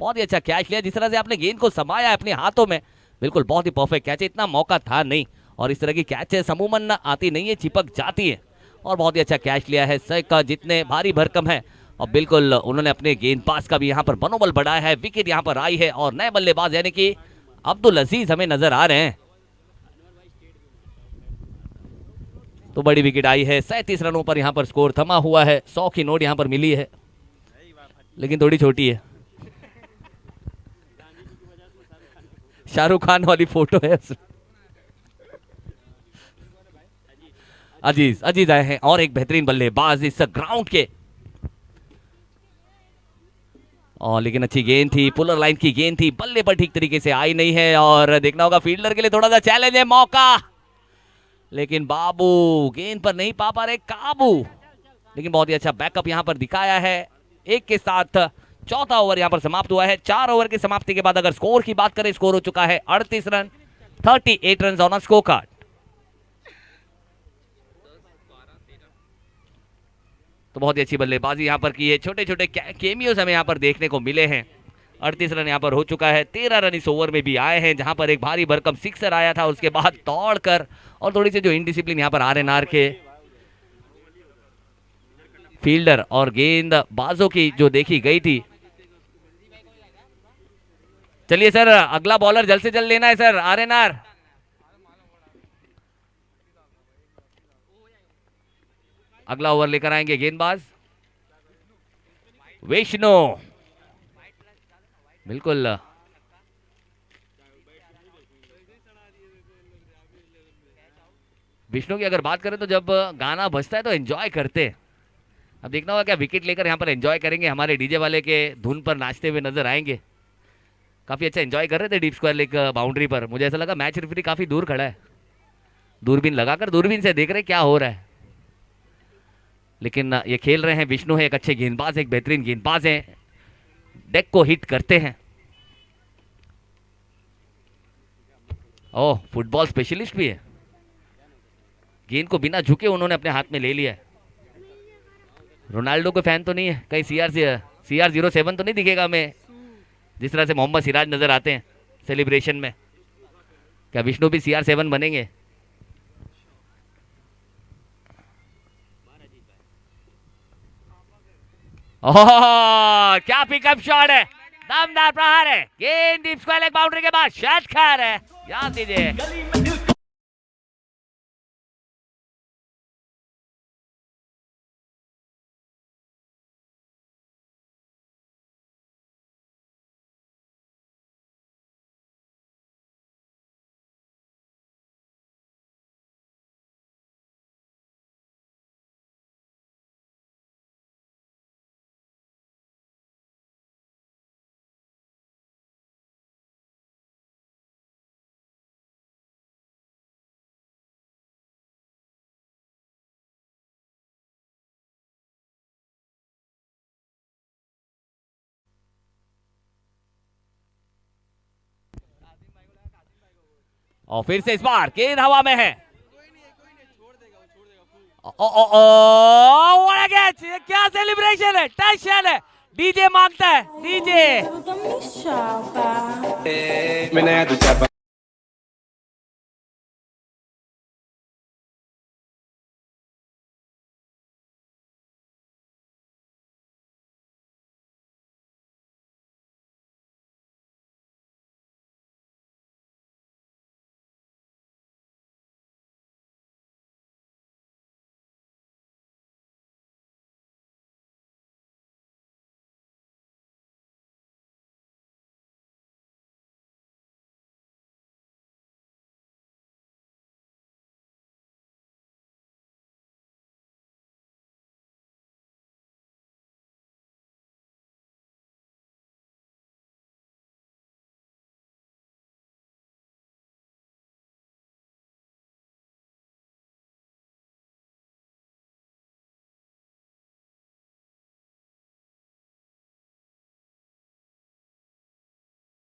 बहुत ही अच्छा कैच लिया, जिस तरह से आपने गेंद को समाया है अपने हाथों में, बिल्कुल बहुत ही परफेक्ट कैच है। इतना मौका था नहीं, और इस तरह की कैच है अमूमन आती नहीं है, चिपक जाती है। और बहुत ही अच्छा कैच लिया है सर का, जितने भारी भरकम है, और बिल्कुल उन्होंने अपने गेंदबाज का भी यहाँ पर मनोबल बढ़ाया है। विकेट यहाँ पर आई है, और नए बल्लेबाज यानी कि अब्दुल अजीज हमें नजर आ रहे हैं। तो बड़ी विकेट आई है। 37 रनों पर यहाँ पर स्कोर थमा हुआ है। 100 की नोट यहाँ पर मिली है, लेकिन थोड़ी छोटी है। शाहरुख खान वाली फोटो है। अजीज, अजीज आए हैं, और एक बेहतरीन बल्लेबाज इस ग्राउंड के। और लेकिन अच्छी गेंद थी, पुलर लाइन की गेंद थी, बल्ले पर ठीक तरीके से आई नहीं है। और देखना होगा फील्डर के लिए थोड़ा सा चैलेंज है, मौका, लेकिन बाबू गेंद पर नहीं पा रहे काबू। लेकिन बहुत ही अच्छा बैकअप यहां पर दिखाया है। एक के साथ चौथा ओवर यहां पर समाप्त हुआ है। 4 ओवर की समाप्ति के बाद अगर स्कोर की बात करें, स्कोर हो चुका है 38 run, 38 run on score card. तो बहुत ही अच्छी बल्लेबाजी यहां पर की है। छोटे छोटे केमियोज हमें यहां पर देखने को मिले हैं। 38 रन यहां पर हो चुका है। 13 रन इस ओवर में भी आए हैं, जहां पर एक भारी भरकम सिक्सर आया था, उसके बाद दौड़कर, और थोड़ी सी जो इनडिसिप्लिन यहां पर आरएनआर के फील्डर और गेंदबाजों की जो देखी गई थी। चलिए सर, अगला बॉलर जल्द से जल्द लेना है सर, आरएनआर। अगला ओवर लेकर आएंगे गेंदबाज विष्णु। बिल्कुल, विष्णु की अगर बात करें तो जब गाना बजता है तो एंजॉय करते हैं। अब देखना होगा क्या विकेट लेकर यहाँ पर एंजॉय करेंगे, हमारे डीजे वाले के धुन पर नाचते हुए नजर आएंगे। काफी अच्छा एंजॉय कर रहे थे डीप स्क्वायर लेग बाउंड्री पर। मुझे ऐसा लगा मैच रेफरी काफी दूर खड़ा है, दूरबीन लगाकर दूरबीन से देख रहे क्या हो रहा है। लेकिन ये खेल रहे हैं। विष्णु है एक अच्छे गेंदबाज, एक बेहतरीन गेंदबाज है, डेक को हिट करते हैं। ओह, फुटबॉल स्पेशलिस्ट भी है। गेंद को बिना झुके उन्होंने अपने हाथ में ले लिया है। रोनाल्डो के फैन तो नहीं है कहीं? CR07 तो नहीं दिखेगा हमें, जिस तरह से मोहम्मद सिराज नजर आते हैं सेलिब्रेशन में? क्या विष्णु भी CR7 बनेंगे? ओह, क्या पिकअप शॉट है, दमदार प्रहार है। गेंद डीप स्क्वायर लेग बाउंड्री के बाद शट खा रहे, याद दीजिए। और फिर से इस बार गेंद हवा में है। What a catch! क्या सेलिब्रेशन है, टचन है, डीजे मांगता है, डीजे।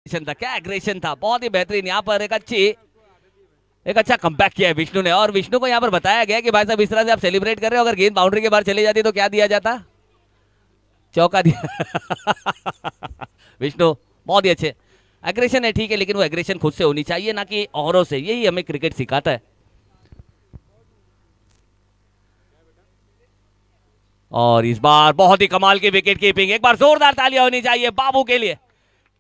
था, क्या एग्रेशन था, बहुत ही बेहतरीन। यहाँ पर एक अच्छा कमबैक किया है विष्णु ने, और विष्णु को यहाँ पर बताया गया कि भाई साहब इस तरह से आप सेलिब्रेट कर रहे हो, अगर गेंद बाउंड्री के बाहर चली जाती तो क्या दिया जाता? चौका दिया। विष्णु बहुत ही अच्छे। एग्रेशन है ठीक है, लेकिन वो एग्रेशन खुद से होनी चाहिए, ना कि औरों से। यही हमें क्रिकेट सिखाता है। और इस बार बहुत ही कमाल की विकेट कीपिंग, एक बार जोरदार तालियां होनी चाहिए बाबू के लिए।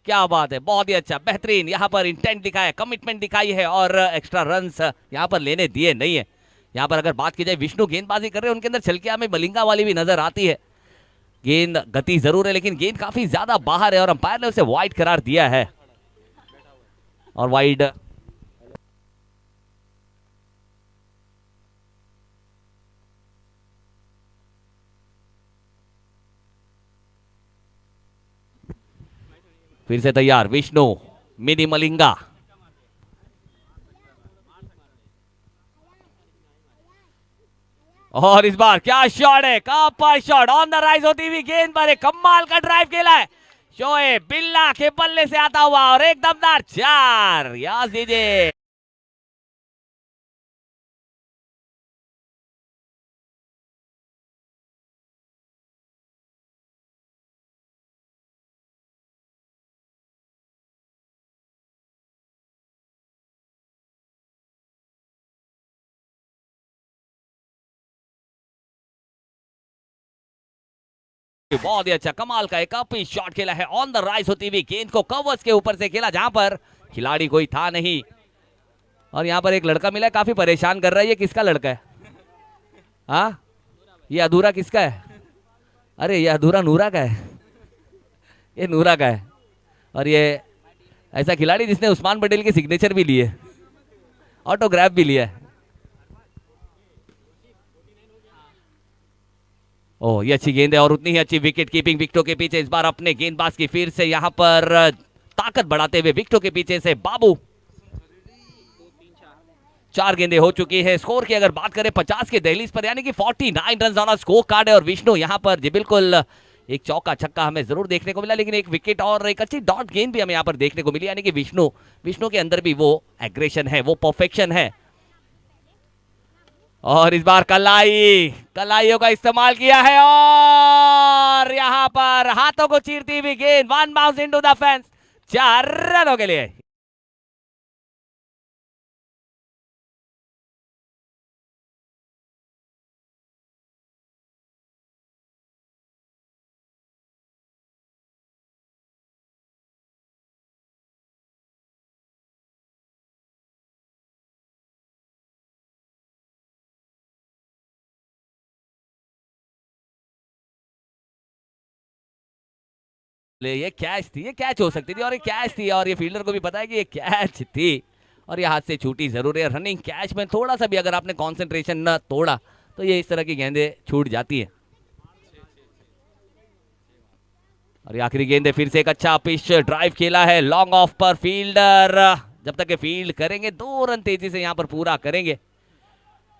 क्या बात है, बहुत ही अच्छा, बेहतरीन। यहाँ पर इंटेंट दिखाया, कमिटमेंट दिखाई है, और एक्स्ट्रा रन्स यहाँ पर लेने दिए नहीं है। यहाँ पर अगर बात की जाए, विष्णु गेंदबाजी कर रहे हैं, उनके अंदर छलकिया में मलिंगा वाली भी नजर आती है। गेंद गति जरूर है, लेकिन गेंद काफी ज्यादा बाहर है, और अंपायर ने उसे वाइड करार दिया है। और वाइड फिर से तैयार विष्णु, मिनी मलिंगा। और इस बार क्या शॉट है, कहां पर शॉट, ऑन द राइज होती हुई गेंद पर एक कमाल का ड्राइव खेला है शोएब बिल्ला के बल्ले से आता हुआ, और एक दमदार चार। यस दीजिए। बहुत ही अच्छा, कमाल का एक अपी शॉट खेला है, ऑन द राइज होती हुई गेंद को कवर्स के ऊपर से खेला, जहां पर खिलाड़ी कोई था नहीं। और यहाँ पर एक लड़का मिला है, काफी परेशान कर रहा है। ये किसका लड़का है? हाँ, ये अधूरा किसका है? अरे ये अधूरा नूरा का है। ये नूरा का है। और ये ऐसा खिलाड़ी जिसने उस्मान पटेल की सिग्नेचर भी ली है, ऑटोग्राफ भी लिया है। ओह, ये अच्छी गेंद है, और उतनी ही अच्छी विकेट कीपिंग विकेटों के पीछे। इस बार अपने गेंदबाज की फिर से यहाँ पर ताकत बढ़ाते हुए विकेटों के पीछे से बाबू। 4 गेंदें हो चुकी है। स्कोर की अगर बात करें 50 के दहलीज पर, यानी कि 49 रन वाला स्कोर कार्ड है। और विष्णु यहाँ पर जी बिल्कुल एक चौका छक्का हमें जरूर देखने को मिला, लेकिन एक विकेट और एक अच्छी डॉट गेंद भी हमें यहाँ पर देखने को मिली। यानी कि विष्णु के अंदर भी वो एग्रेशन है, वो परफेक्शन है। और इस बार कलाइयों का इस्तेमाल किया है, और यहां पर हाथों को चीरती हुई गेंद, one bounce into the fence, 4 रनों के लिए। ये कैच थी, ये कैच हो सकती थी, और ये कैच थी, और ये फील्डर को भी पता है कि ये कैच थी, और ये हाथ से छूटी जरूर है। रनिंग कैच में थोड़ा सा भी अगर आपने कंसंट्रेशन न तोड़ा, तो ये इस तरह की गेंदें छूट जाती है। और ये आखिरी गेंद है, फिर से एक अच्छा पिच ड्राइव खेला है लॉन्ग ऑफ पर। फील्डर जब तक ये फील्ड करेंगे, 2 रन तेजी से यहाँ पर पूरा करेंगे।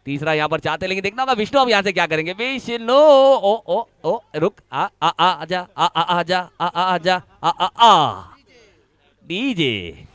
तीसरा यहाँ पर चाहते, लेकिन देखना होगा विष्णु अब यहाँ से क्या करेंगे। विष्णु ओ ओ ओ रुक, आ आ आ आजा, आ आ आजा, आ आ आजा, आ आ आ डीजे।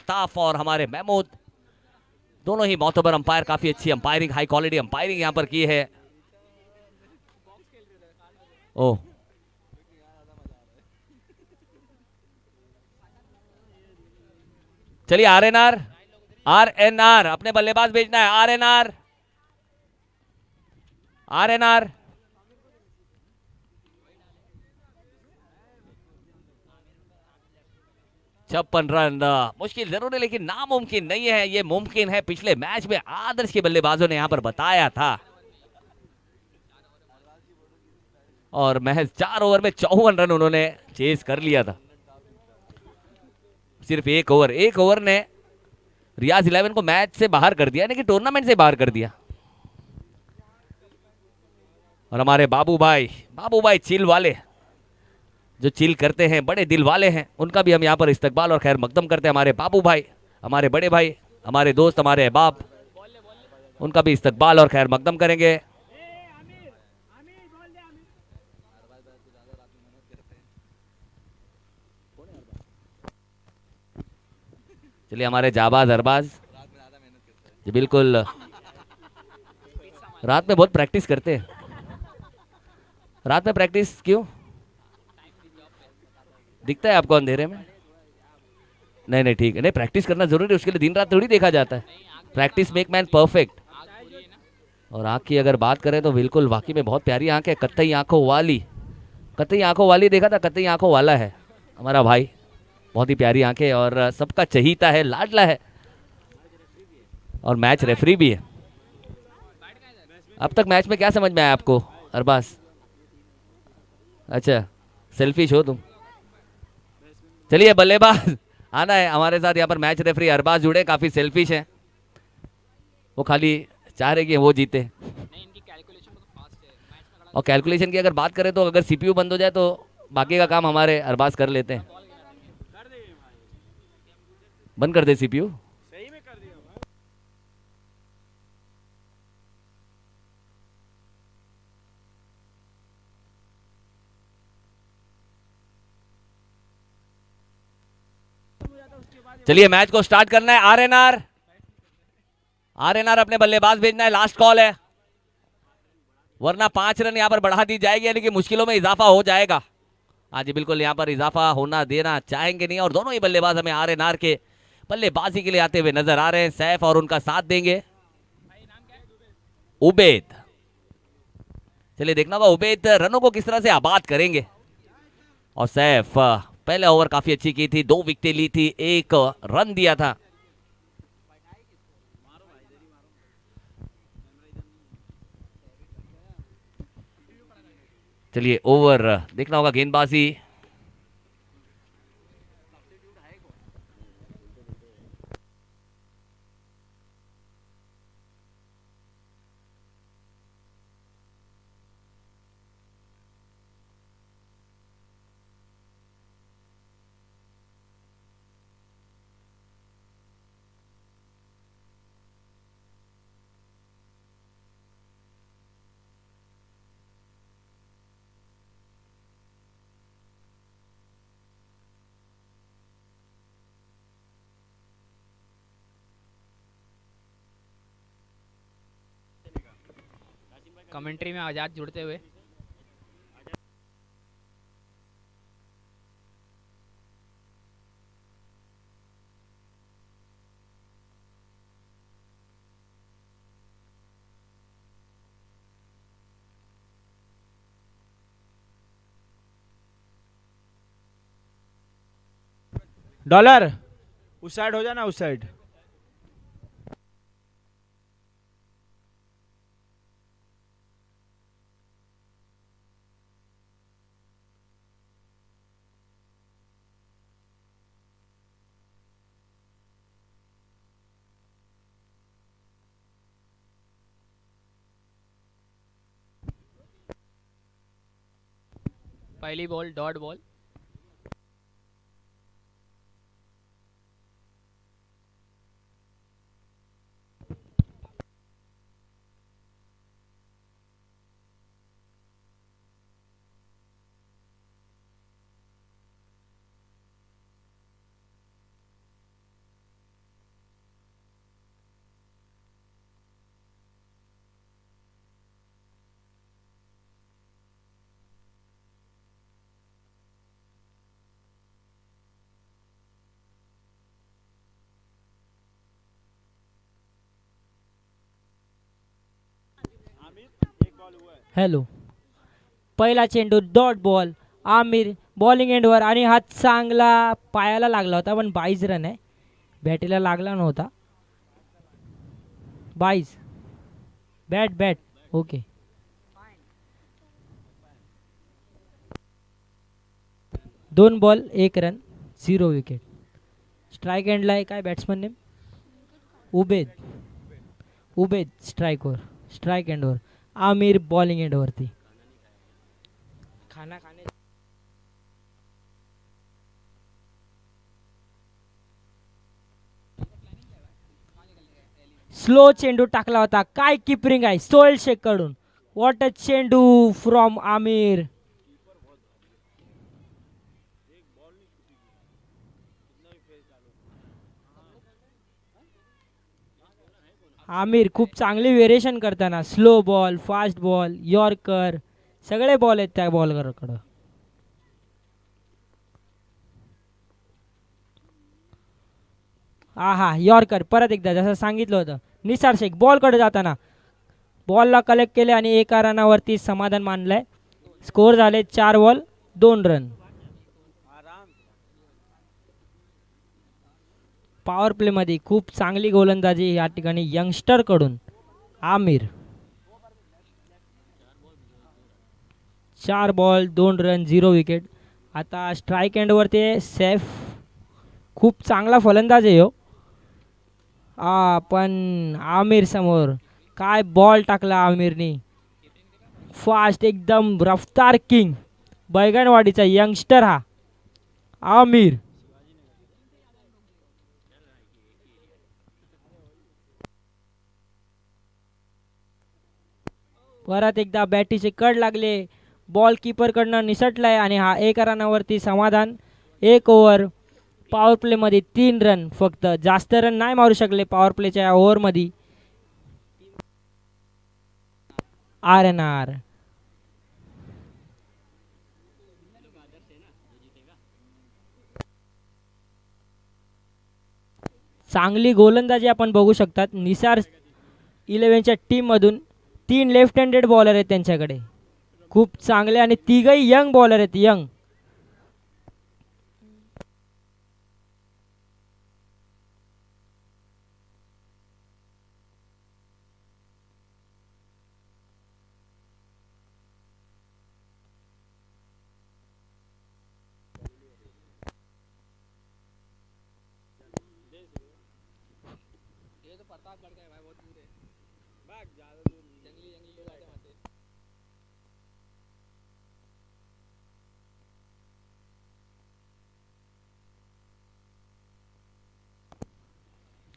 अल्ताफ और हमारे महमूद, दोनों ही मोतबर अंपायर, काफी अच्छी अंपायरिंग, हाई क्वालिटी अंपायरिंग यहाँ पर की है। ओह, चलिए आरएनआर, आरएनआर अपने बल्लेबाज भेजना है। RNR, RNR 56 run. मुश्किल जरूर है लेकिन नामुमकिन नहीं है, ये मुमकिन है। पिछले मैच में आदर्श के बल्लेबाजों ने यहाँ पर बताया था, और महज 4 ओवर में 54 रन उन्होंने चेज कर लिया था। सिर्फ एक ओवर ने रियाज 11 को मैच से बाहर कर दिया, यानी कि टूर्नामेंट से बाहर कर दिया। और हमारे बाबू भाई चिल वाले, जो चिल करते हैं, बड़े दिल वाले हैं, उनका भी हम यहाँ पर इस्तकबाल और खैर मकदम करते हैं। हमारे बाबू भाई, हमारे बड़े भाई, हमारे दोस्त, हमारे अहबाब, उनका भी इस्तकबाल और खैर मकदम करेंगे। चलिए हमारे जाबाज अरबाज जी, बिल्कुल रात में बहुत प्रैक्टिस करते हैं। रात में प्रैक्टिस क्यों दिखता है आपको अंधेरे में? नहीं नहीं ठीक है, नहीं प्रैक्टिस करना जरूरी है, उसके लिए दिन रात थोड़ी देखा जाता है। Practice make man perfect. और आँख की अगर बात करें तो बिल्कुल वाकई में बहुत प्यारी आँख है, कत्थई आंखों वाली। कत्थई आंखों वाली देखा था, कत्थई आंखों वाला है हमारा भाई। बहुत ही प्यारी आंखें और सबका चहीता है, लाडला है, और मैच रेफरी भी है। अब तक मैच में क्या समझ में आया आपको अरबाज? अच्छा, सेल्फिश हो तुम। चलिए बल्लेबाज आना है हमारे साथ यहाँ पर। मैच रेफरी अरबाज जुड़े, काफी सेल्फिश है, वो खाली चाह रहे कि वो जीते। और कैलकुलेशन की अगर बात करें तो अगर सीपीयू बंद हो जाए तो बाकी का काम हमारे अरबाज कर लेते हैं। बंद कर दे सीपीयू। चलिए मैच को स्टार्ट करना है। आरएनआर, आरएनआर अपने बल्लेबाज भेजना है, लास्ट कॉल है, वरना 5 रन यहां पर बढ़ा दी जाएगी, यानी कि मुश्किलों में इजाफा हो जाएगा। हाँ जी बिल्कुल, यहाँ पर इजाफा होना देना चाहेंगे नहीं, और दोनों ही बल्लेबाज हमें आरएनआर के बल्लेबाजी के लिए आते हुए नजर आ रहे हैं। सैफ और उनका साथ देंगे उबैद। चलिए देखना होगा उबैद रनों को किस तरह से आबाद करेंगे। और सैफ पहले ओवर काफी अच्छी की थी, 2 विकेटें ली थी, 1 रन दिया था। चलिए ओवर देखना होगा, गेंदबाजी। कमेंट्री में आजाद जुड़ते हुए। डॉलर उस साइड हो जाना, उस साइड। पहली बॉल डॉट बॉल। हॅलो. पहिला चेंडू डॉट बॉल. आमिर बॉलिंग एंडवर आणि हा चांगला पायाला लागला होता पण 22 रन आहे. बॅटीला लागला नव्हता. 22. Bat bat. Okay. 2 ball 1 run 0 wicket. Strike एंडला आहे काय बॅट्समन नेम? उबेद. उबेद स्ट्राईकवर. स्ट्राईक एंडवर. आमिर बॉलिंग एंडवरती. खाना खाणे. स्लो चेंडू टाकला होता. काय किपरिंग आहे सोहेल शेख कडून. वॉट अ चेंडू फ्रॉम आमिर. आमिर खूप चांगली व्हेरिएशन करताना slow ball, fast ball, yorker सगळे बॉल आहेत त्या बॉलरकडं. हा यॉर्कर परत एकदा जसं सांगितलं होतं. निसार शेख बॉलकडे जाताना बॉलला कलेक्ट केले आणि एका रनावरती समाधान मानलंय. स्कोर झाले 4 बॉल 2 रन. पॉवर प्ले मध्ये खूप चांगली गोलंदाजी या ठिकाणी यंगस्टर कडून. Aamir 4 ball 2 run 0 wicket. आता स्ट्राईक एंडवर ते सेफ. खूप चांगला फलंदाज आहे हो. पण आमिर समोर काय बॉल टाकला आमिरनी. फास्ट एकदम रफ्तार किंग. बैगनवाडीचा यंगस्टर हा आमिर. परत एकदा बॅटीचे कड लागले. बॉल कीपर कडनं निसटलाय आणि हा 1 रनावरती समाधान. 1 ओव्हर. पॉवर प्ले मध्ये 3 रन फक्त. जास्त रन नाही मारू शकले पॉवर प्लेच्या ओव्हर मध्ये. RNR. चांगली गोलंदाजी आपण बघू शकतात. निसार 11च्या टीम मधून 3 लेफ्ट हँडेड बॉलर आहेत त्यांच्याकडे. खूप चांगले आणि तिघही यंग बॉलर आहेत. यंग.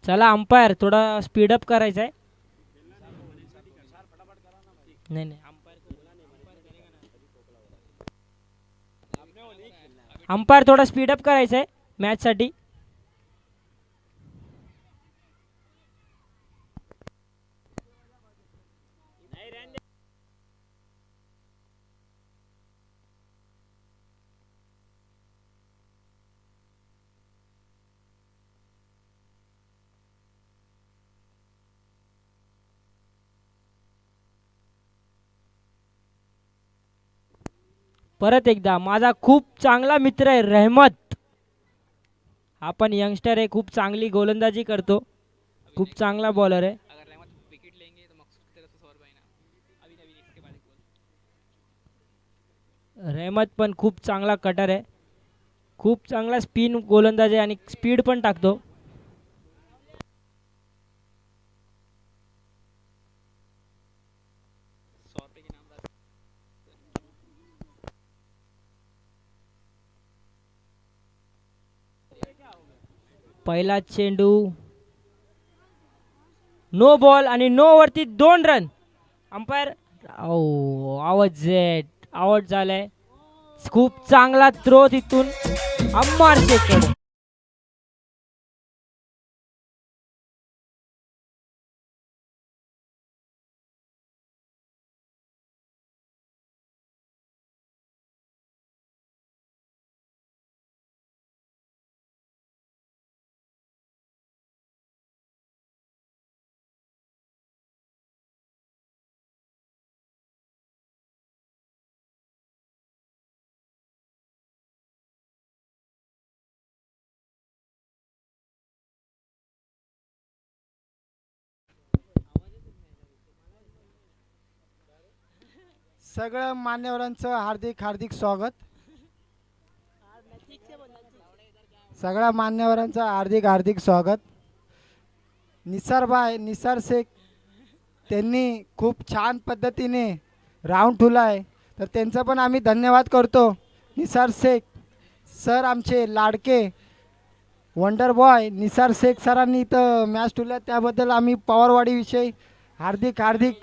चला अंपायर थोडा स्पीडअप करायचा आहे. नाही नाही अंपायर थोडा स्पीडअप करायचा आहे मॅच साठी. परत एकदा माझा खूप चांगला मित्र आहे रहमत. आपण यंगस्टर आहे. खूप चांगली गोलंदाजी करतो. खूप चांगला बॉलर आहे. अगर रहमत विकेट लेंगे तो मकसूद तेरा तो 100 रुपये ना. अभी अभी इसके बाद एक बॉल. रहमत पण खूप चांगला कटर आहे. खूप चांगला स्पिन गोलंदाजी आणि स्पीड पण टाकतो. पहिला चेंडू नो बॉल आणि नो वरती 2 रन. अंपायर आउट झालाय. खूप चांगला थ्रो तिथून अम्मार शेखकडे. सगळ्या मान्यवरांचं हार्दिक हार्दिक स्वागत. सगळ्या मान्यवरांचं हार्दिक हार्दिक स्वागत. निसार शेख त्यांनी खूप छान पद्धतीने राऊंड ठेवला आहे, तर त्यांचा पण आम्ही धन्यवाद करतो. निसार शेख सर आमचे लाडके वंडर बॉय निसार शेख सरांनी इथं मॅच ठेवल्या, त्याबद्दल आम्ही पवारवाडीविषयी हार्दिक हार्दिक.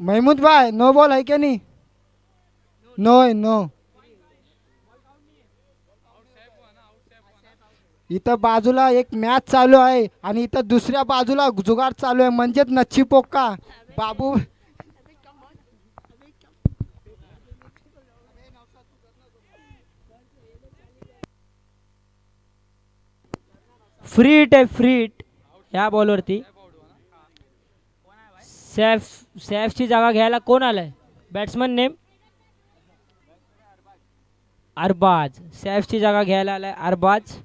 महमूद भाई नो बॉल है क्या नहीं? नो है नो. इथं बाजूला एक मॅच चालू आहे आणि इथं दुसऱ्या बाजूला जुगार चालू आहे, म्हणजेच नच्छी पोक्का बाबू. फ्री हिट आहे, फ्री हिट या बॉलवरती. सैफची जागा घ्यायला कोण आलाय? Batsman name Arbaaz. सैफची जागा घ्यायला आलाय अरबाज.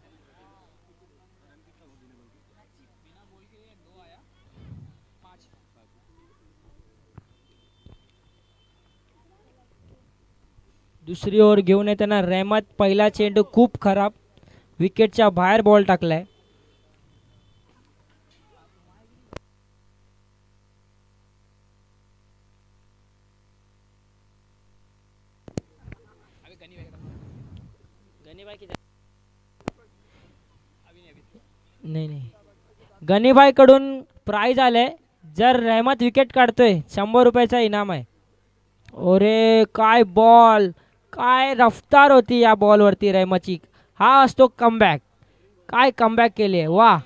दुसरी ओव्हर घेऊन येताना रहमत. पहिला चेंडू खूप खराब, विकेटच्या बाहेर बॉल टाकलाय. नाही नाही, गनीबाई कडून प्राइज आले. जर रहमत विकेट काढतोय 100 रुपयाचा इनाम आहे. अरे काय बॉल, काय रफ्तार होती या बॉलवरती रहमतची. हा असतो कमबॅक. काय कमबॅक केली आहे, वा.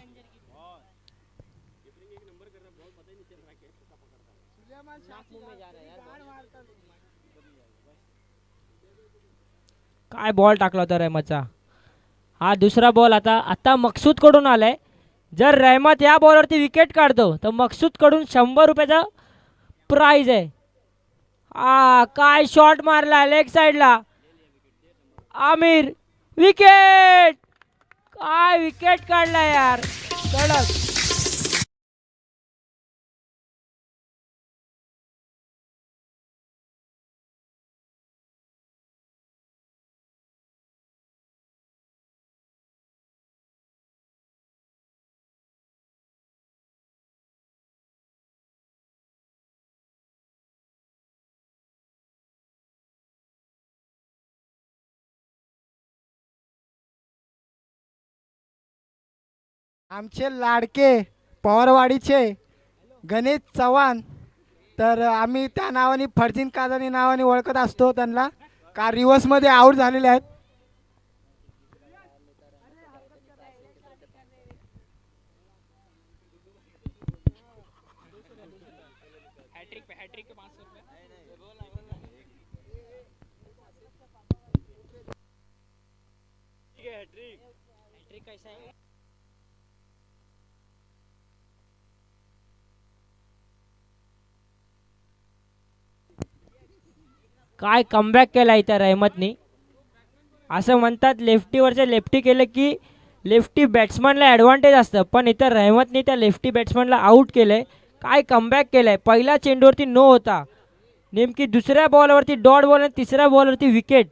काय बॉल टाकला होता रहमतचा. हा दुसरा बॉल आता आता मकसूद कडून आलाय. जर रहमत या बॉलवरती विकेट काढतो तर मकसूद कडून 100 रुपयाचा प्राइज आहे. काय शॉट मारला लेग साइडला. आमिर विकेट. काय विकेट काढला यार, कडक. आमचे लाडके पवारवाडीचे गणेश चव्हाण, तर आम्ही त्या नावाने फर्जिन कादानी नावाने ओळखत असतो त्यांना, का रिव्हर्समध्ये आऊट झालेले आहेत. हैट्रिक पे 500 हैट्रिक कैसा है? काय कमबॅक केला इथं रहमतनी. असं म्हणतात लेफ्टीवरचे लेफ्टी केलं की लेफ्टी बॅट्समनला ॲडव्हान्टेज असतं, पण इथं रहमतनी त्या लेफ्टी बॅट्समनला आऊट केलंय. काय कमबॅक केलंय. पहिल्या चेंडूवरती नो होता, नेमकी दुसऱ्या बॉलवरती डॉट बॉल आणि तिसऱ्या बॉलवरती विकेट.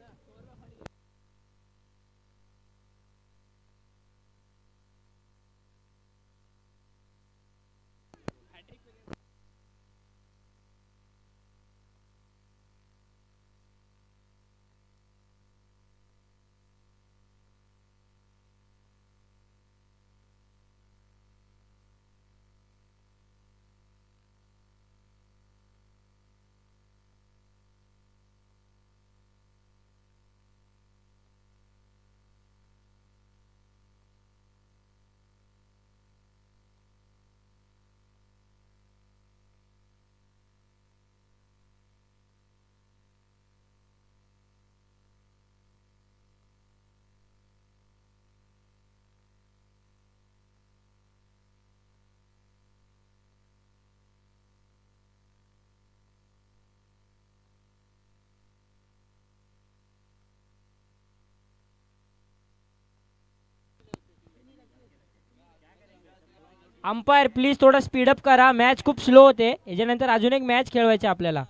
अंपायर प्लीज थोडं स्पीडअप करा, मॅच खूप स्लो होते. याच्यानंतर अजून एक मॅच खेळवायची आपल्याला.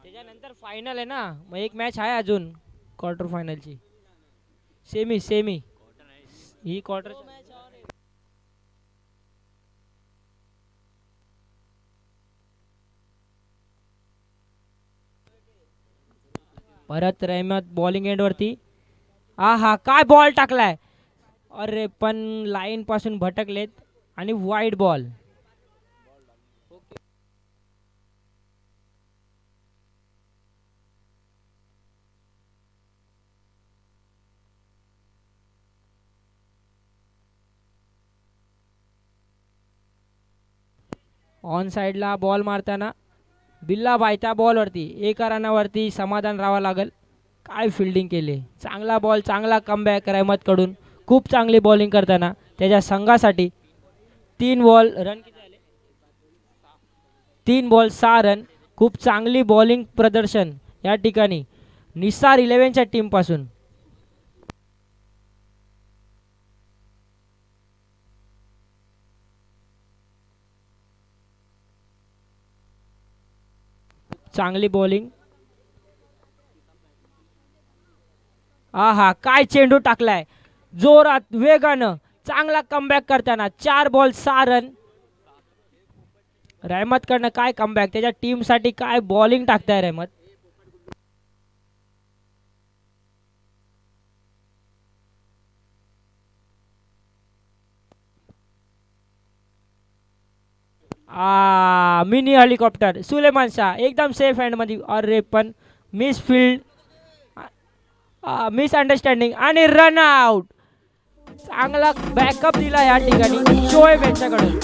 त्याच्यानंतर फायनल आहे ना, मग एक मॅच आहे अजून क्वार्टर फायनलची. सेमी ही क्वार्टर. परत रहमत बॉलिंग एंडवरती. हा काय बॉल टाकलाय. अरे पण लाईन पासून भटकलेत आणि वाईड बॉल. ऑन साईडला बॉल मारताना बिल्ला भाई त्या बॉलवरती एका रनावरती समाधान राहावं लागेल. काय फिल्डिंग केली. चांगला बॉल, चांगला कमबॅक रहमतकडून. खूप चांगली बॉलिंग करताना त्याच्या संघासाठी 3 बॉल रन किती झाले. 3 बॉल 6 रन. खूप चांगली बॉलिंग प्रदर्शन या ठिकाणी निसार 11च्या टीमपासून. चांगली बॉलिंग. काय चेंडू टाकलाय जोरात वेगानं. चांगला कमबॅक करताना 4 बॉल 6 रन. रहमतकडनं काय कमबॅक. त्याच्या टीमसाठी काय बॉलिंग टाकताय रहमत. मिनी हेलिकॉप्टर सुलेमान शाह एकदम सेफ हँड मध्ये. अरे पण मिस फील्ड, मिस अंडरस्टँडिंग आणि रन आउट. चांगला बॅकअप दिला या ठिकाणी शोएब यांच्याकडून.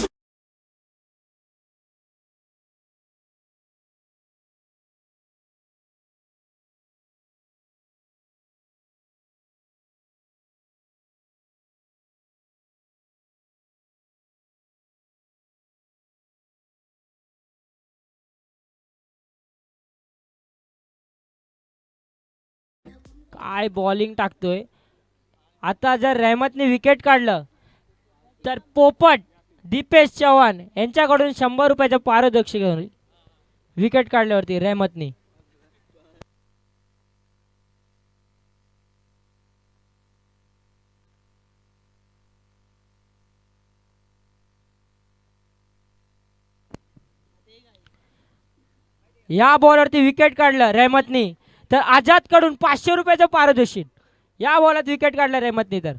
काय बॉलिंग टाकतोय. आता जर रहमतने विकेट काढलं तर पोपट दीपेश चव्हाण यांच्याकडून 100 रुपयाचं पारितोषिक घेऊन विकेट काढल्यावरती रहमतने. या बॉलवरती विकेट काढलं रहमतनी तर आझादकडून 500 रुपयाचं पारितोषिक. या बॉलात विकेट काढलं रहमतनी तर.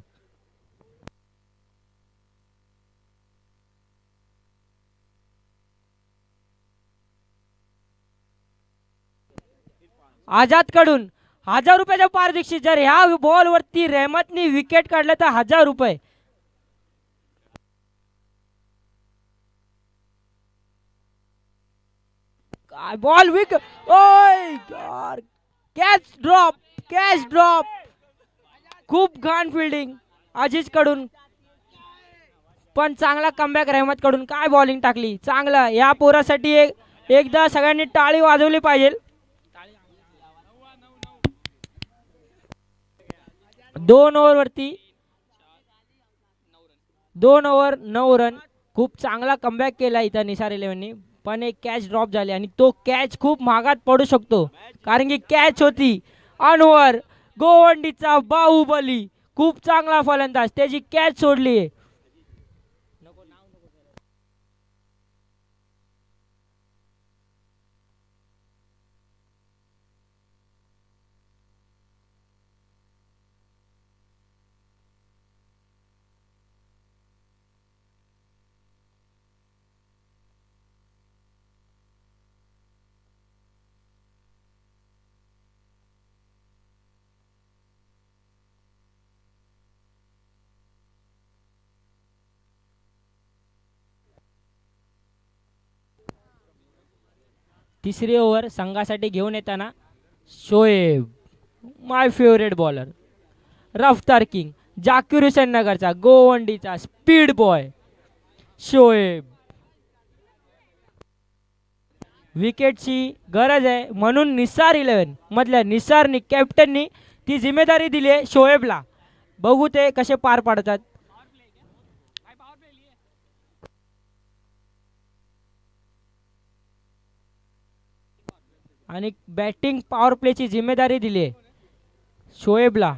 आझादकडून 1000 रुपयाचं पारितोषिक. जर ह्या बॉलवरती रहमतनी विकेट काढलं तर 1000 रुपये. बॉल विक. ओय कॅच ड्रॉप. खूप घाण फिल्डिंग अजीज कडून, पण चांगला कमबॅक रहमत कडून. काय बॉलिंग टाकली. चांगला. या पोरासाठी एकदा सगळ्यांनी टाळी वाजवली पाहिजे. 2 ओव्हरवरती 2 ओव्हर 9 रन. खूप चांगला कमबॅक केला इथं निसार 11नी. पण एक कॅच ड्रॉप झाली आणि तो कॅच खूप महागात पडू शकतो, कारण की कॅच होती अनवर गोवंडीचा बाहुबली. खूप चांगला फलंदाज, त्याची कॅच सोडली. तिसरी ओव्हर संघासाठी घेऊन येताना शोएब, माय फेवरेट बॉलर, रफ्तार किंग, जाकीर हुसेन नगरचा, गोवंडीचा स्पीड बॉय शोएब. विकेटची गरज आहे म्हणून निसार 11 मधल्या निसारनी कॅप्टननी ती जिम्मेदारी दिली आहे शोएबला. बघू ते कसे पार पाडतात. आणि बॅटिंग पॉवर प्लेची जिम्मेदारी दिली आहे शोएबला.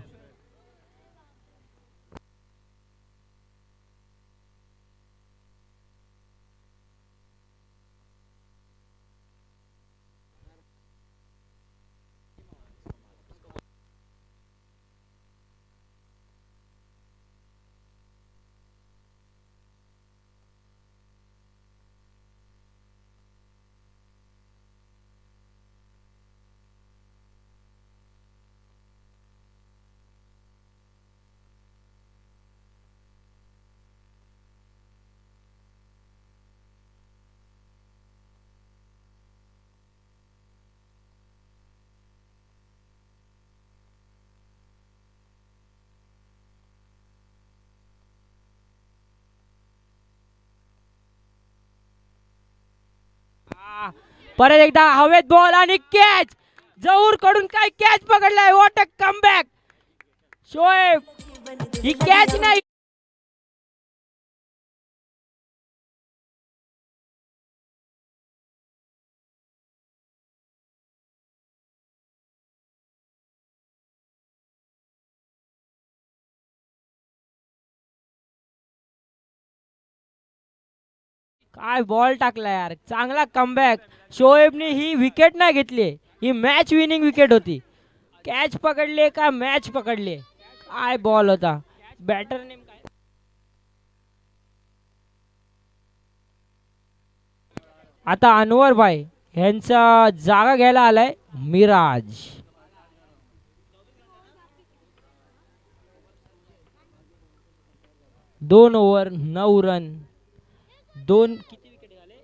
परत एकदा हवेत बॉल आणि कॅच. जहूर कडून काय कॅच पकडलाय. What a comeback Shoaib. ही कॅच नाही. काय बॉल टाकला यार. चांगला कमबॅक. शोएबने ही विकेट नाही घेतली. ही मॅच विनिंग विकेट होती. कॅच पकडले का मॅच पकडले. काय बॉल होता. बॅटर नेम काय. आता अनवर भाई यांचा जागा घ्यायला आलाय मिराज. दोन ओव्हर 9 रन. किती विकेट झाले.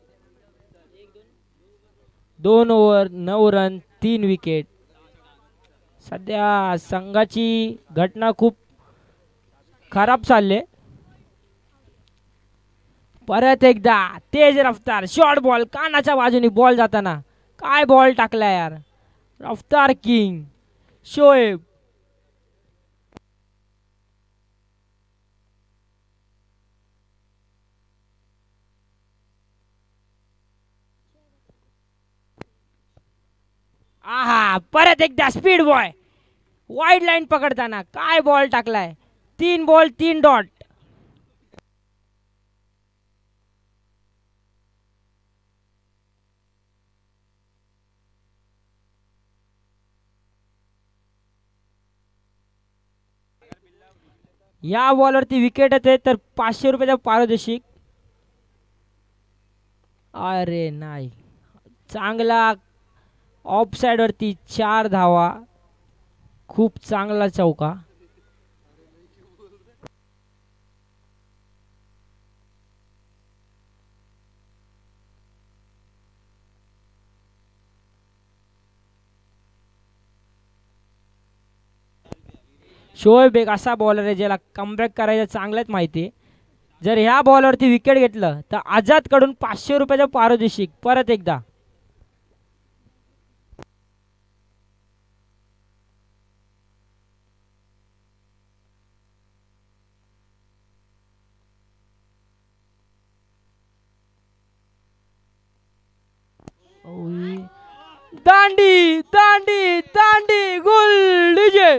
2 ओव्हर 9 रन 3 विकेट. सध्या संघाची घटना खूप खराब चालले. परत एकदा तेज रफ्तार शॉर्ट बॉल. कानाच्या बाजूने बॉल जाताना काय बॉल टाकला यार. रफ्तार किंग शोएब. आहा परत एकदा स्पीड बॉय. वाईड लाईन पकडताना काय बॉल टाकलाय. 3 बॉल 3 डॉट. या बॉलवरती विकेट येते तर 500 रुपयाचा पारितोषिक. अरे नाही. चांगला ऑफ साइड वरती 4 धावा. खूप चांगला चौका. शोएब एक असा बॉलर आहे ज्याला कमबॅक करायचं चांगलंच माहिती आहे. जर ह्या बॉलवरती विकेट घेतलं तर आझाद कडून 500 रुपयाचं पारितोषिक. परत एकदा दांडी दांडी दांडी गुल DJ.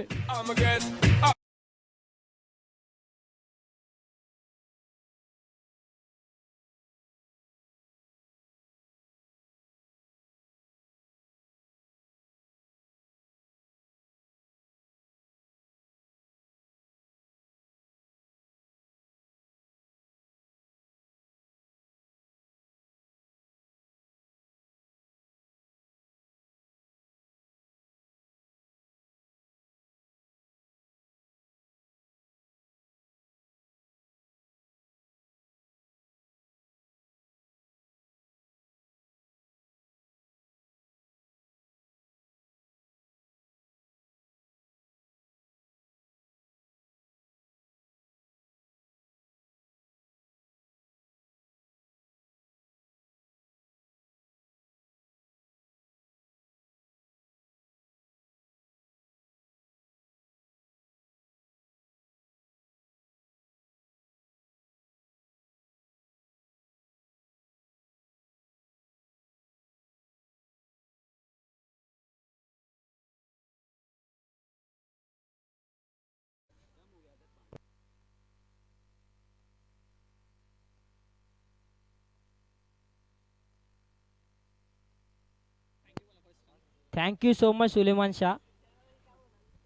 Thank you so much Suleman Shah.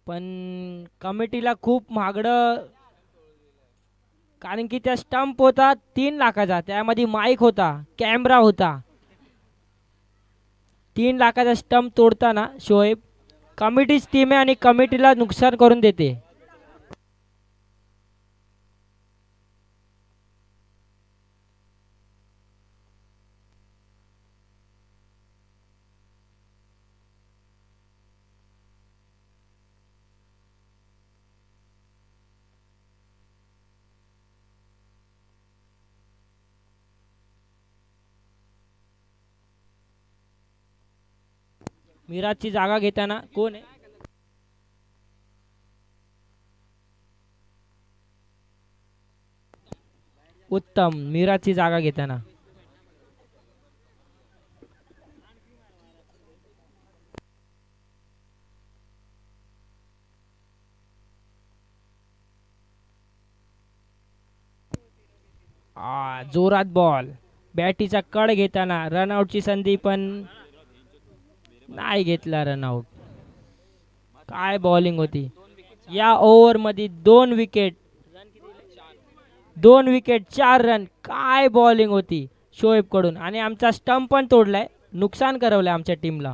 पण कमिटीला खूप महागडं, कारण की त्या स्टंप होता 3 लाखाचा, त्यामध्ये माईक होता, कॅमेरा होता. 3 लाखाचा स्टंप तोडताना शोएब कमिटीच टीम आहे आणि कमिटीला नुकसान करून देते. मिराजची जागा घेताना कोण आहे? उत्तम. मिराजची जागा घेताना जोरात बॉल, बॅटीचा कड घेताना रनआउटची संधी, पण नाही घेतला रनआउट. काय बॉलिंग होती या ओव्हरमध्ये. 2 विकेट, 2 विकेट, 4 रन. काय बॉलिंग होती शोएब कडून, आणि आमचा स्टंप पण तोडलाय, नुकसान करवलंय आमच्या टीमला.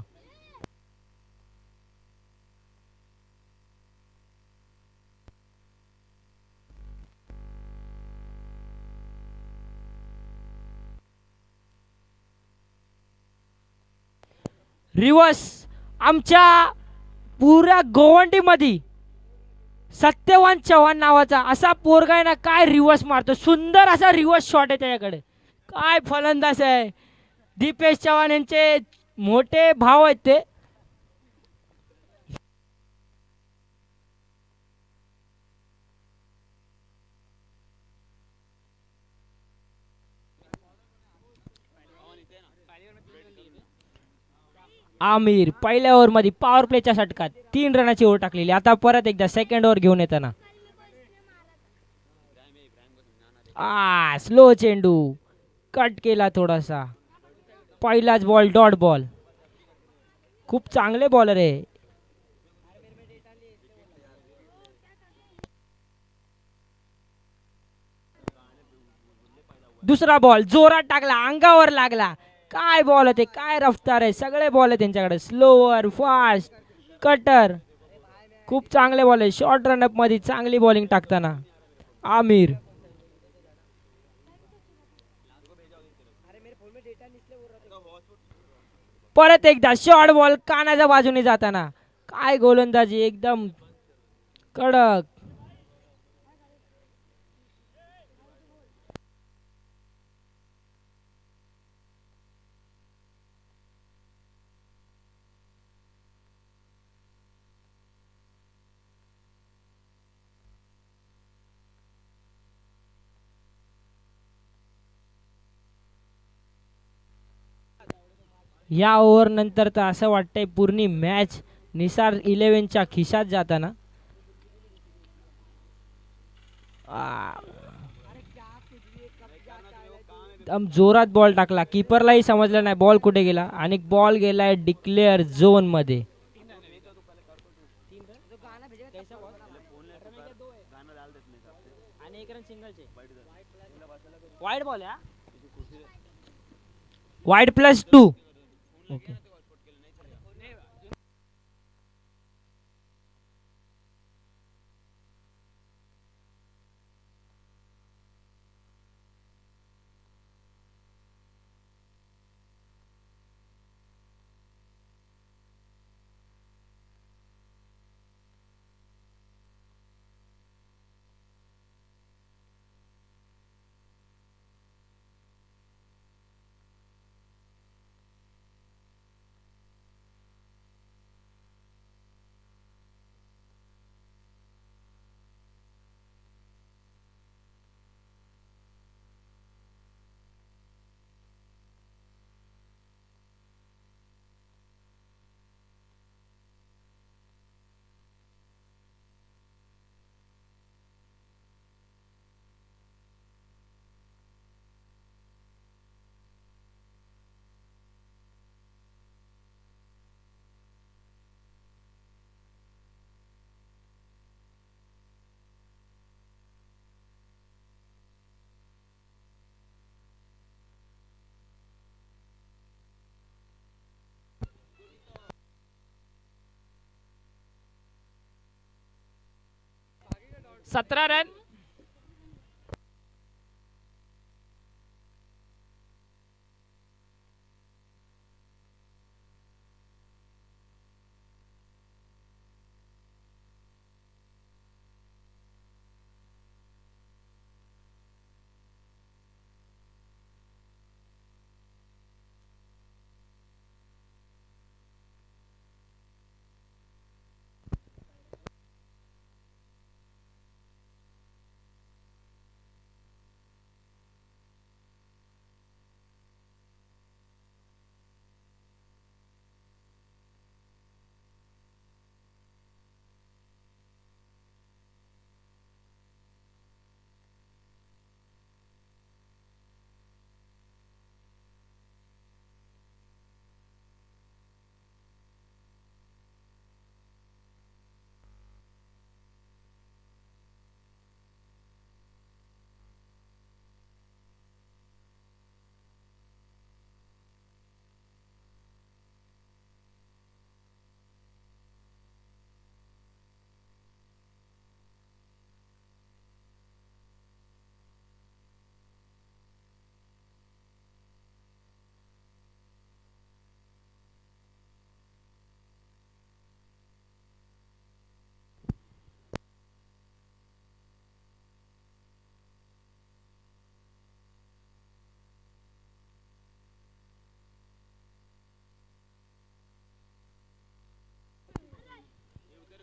रिवर्स आमच्या पुऱ्या गोवंडीमध्ये सत्यवान चव्हाण नावाचा असा पोरगा आहे ना, काय रिवर्स मारतो. सुंदर असा रिवर्स शॉट आहे त्याच्याकडे. काय फलंदाज आहे. दीपेश चव्हाण यांचे मोठे भाव आहेत ते. आमिर पहिल्या ओव्हरमध्ये पॉवर प्लेच्या षटकात 3 रनाची ओव्हर टाकलेली. आता परत एकदा सेकंड ओव्हर घेऊन येताना स्लो चेंडू कट केला थोडासा. पहिलाच बॉल, डॉट बॉल. खूप चांगले बॉलर आहे. दुसरा बॉल जोरात टाकला, अंगावर लागला. काय बॉल होते, काय रफ्तार आहे. सगळे बॉल आहे त्यांच्याकडे, स्लोअर, फास्ट, कटर. खूप चांगले बॉल आहे. शॉर्ट रनअप मध्ये चांगली बॉलिंग टाकताना आमिर. परत एकदा शॉर्ट बॉल कानाच्या बाजूने जाताना. काय गोलंदाजी, एकदम कडक. या ओव्हर नंतर तर असं वाटतंय पूर्ण मॅच निसार 11च्या खिशात जाताना. एकदम जोरात बॉल टाकला, कीपरलाही समजलं नाही बॉल कुठे गेला, आणि बॉल गेलाय डिक्लेअर झोन मध्ये. वाईड बॉल आहे, वाईड +2. ओके. 17 रन।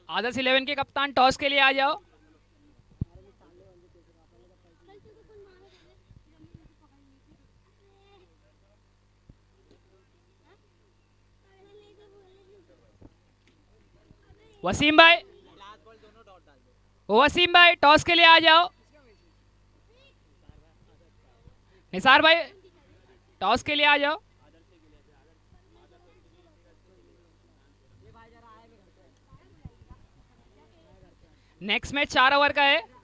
आदर्श 11 के कप्तान टॉस के लिए आ जाओ। वसीम भाई, वसीम भाई टॉस के लिए आ जाओ। निसार भाई टॉस के लिए आ जाओ। नेक्स्ट मैच 4 ओवर का है।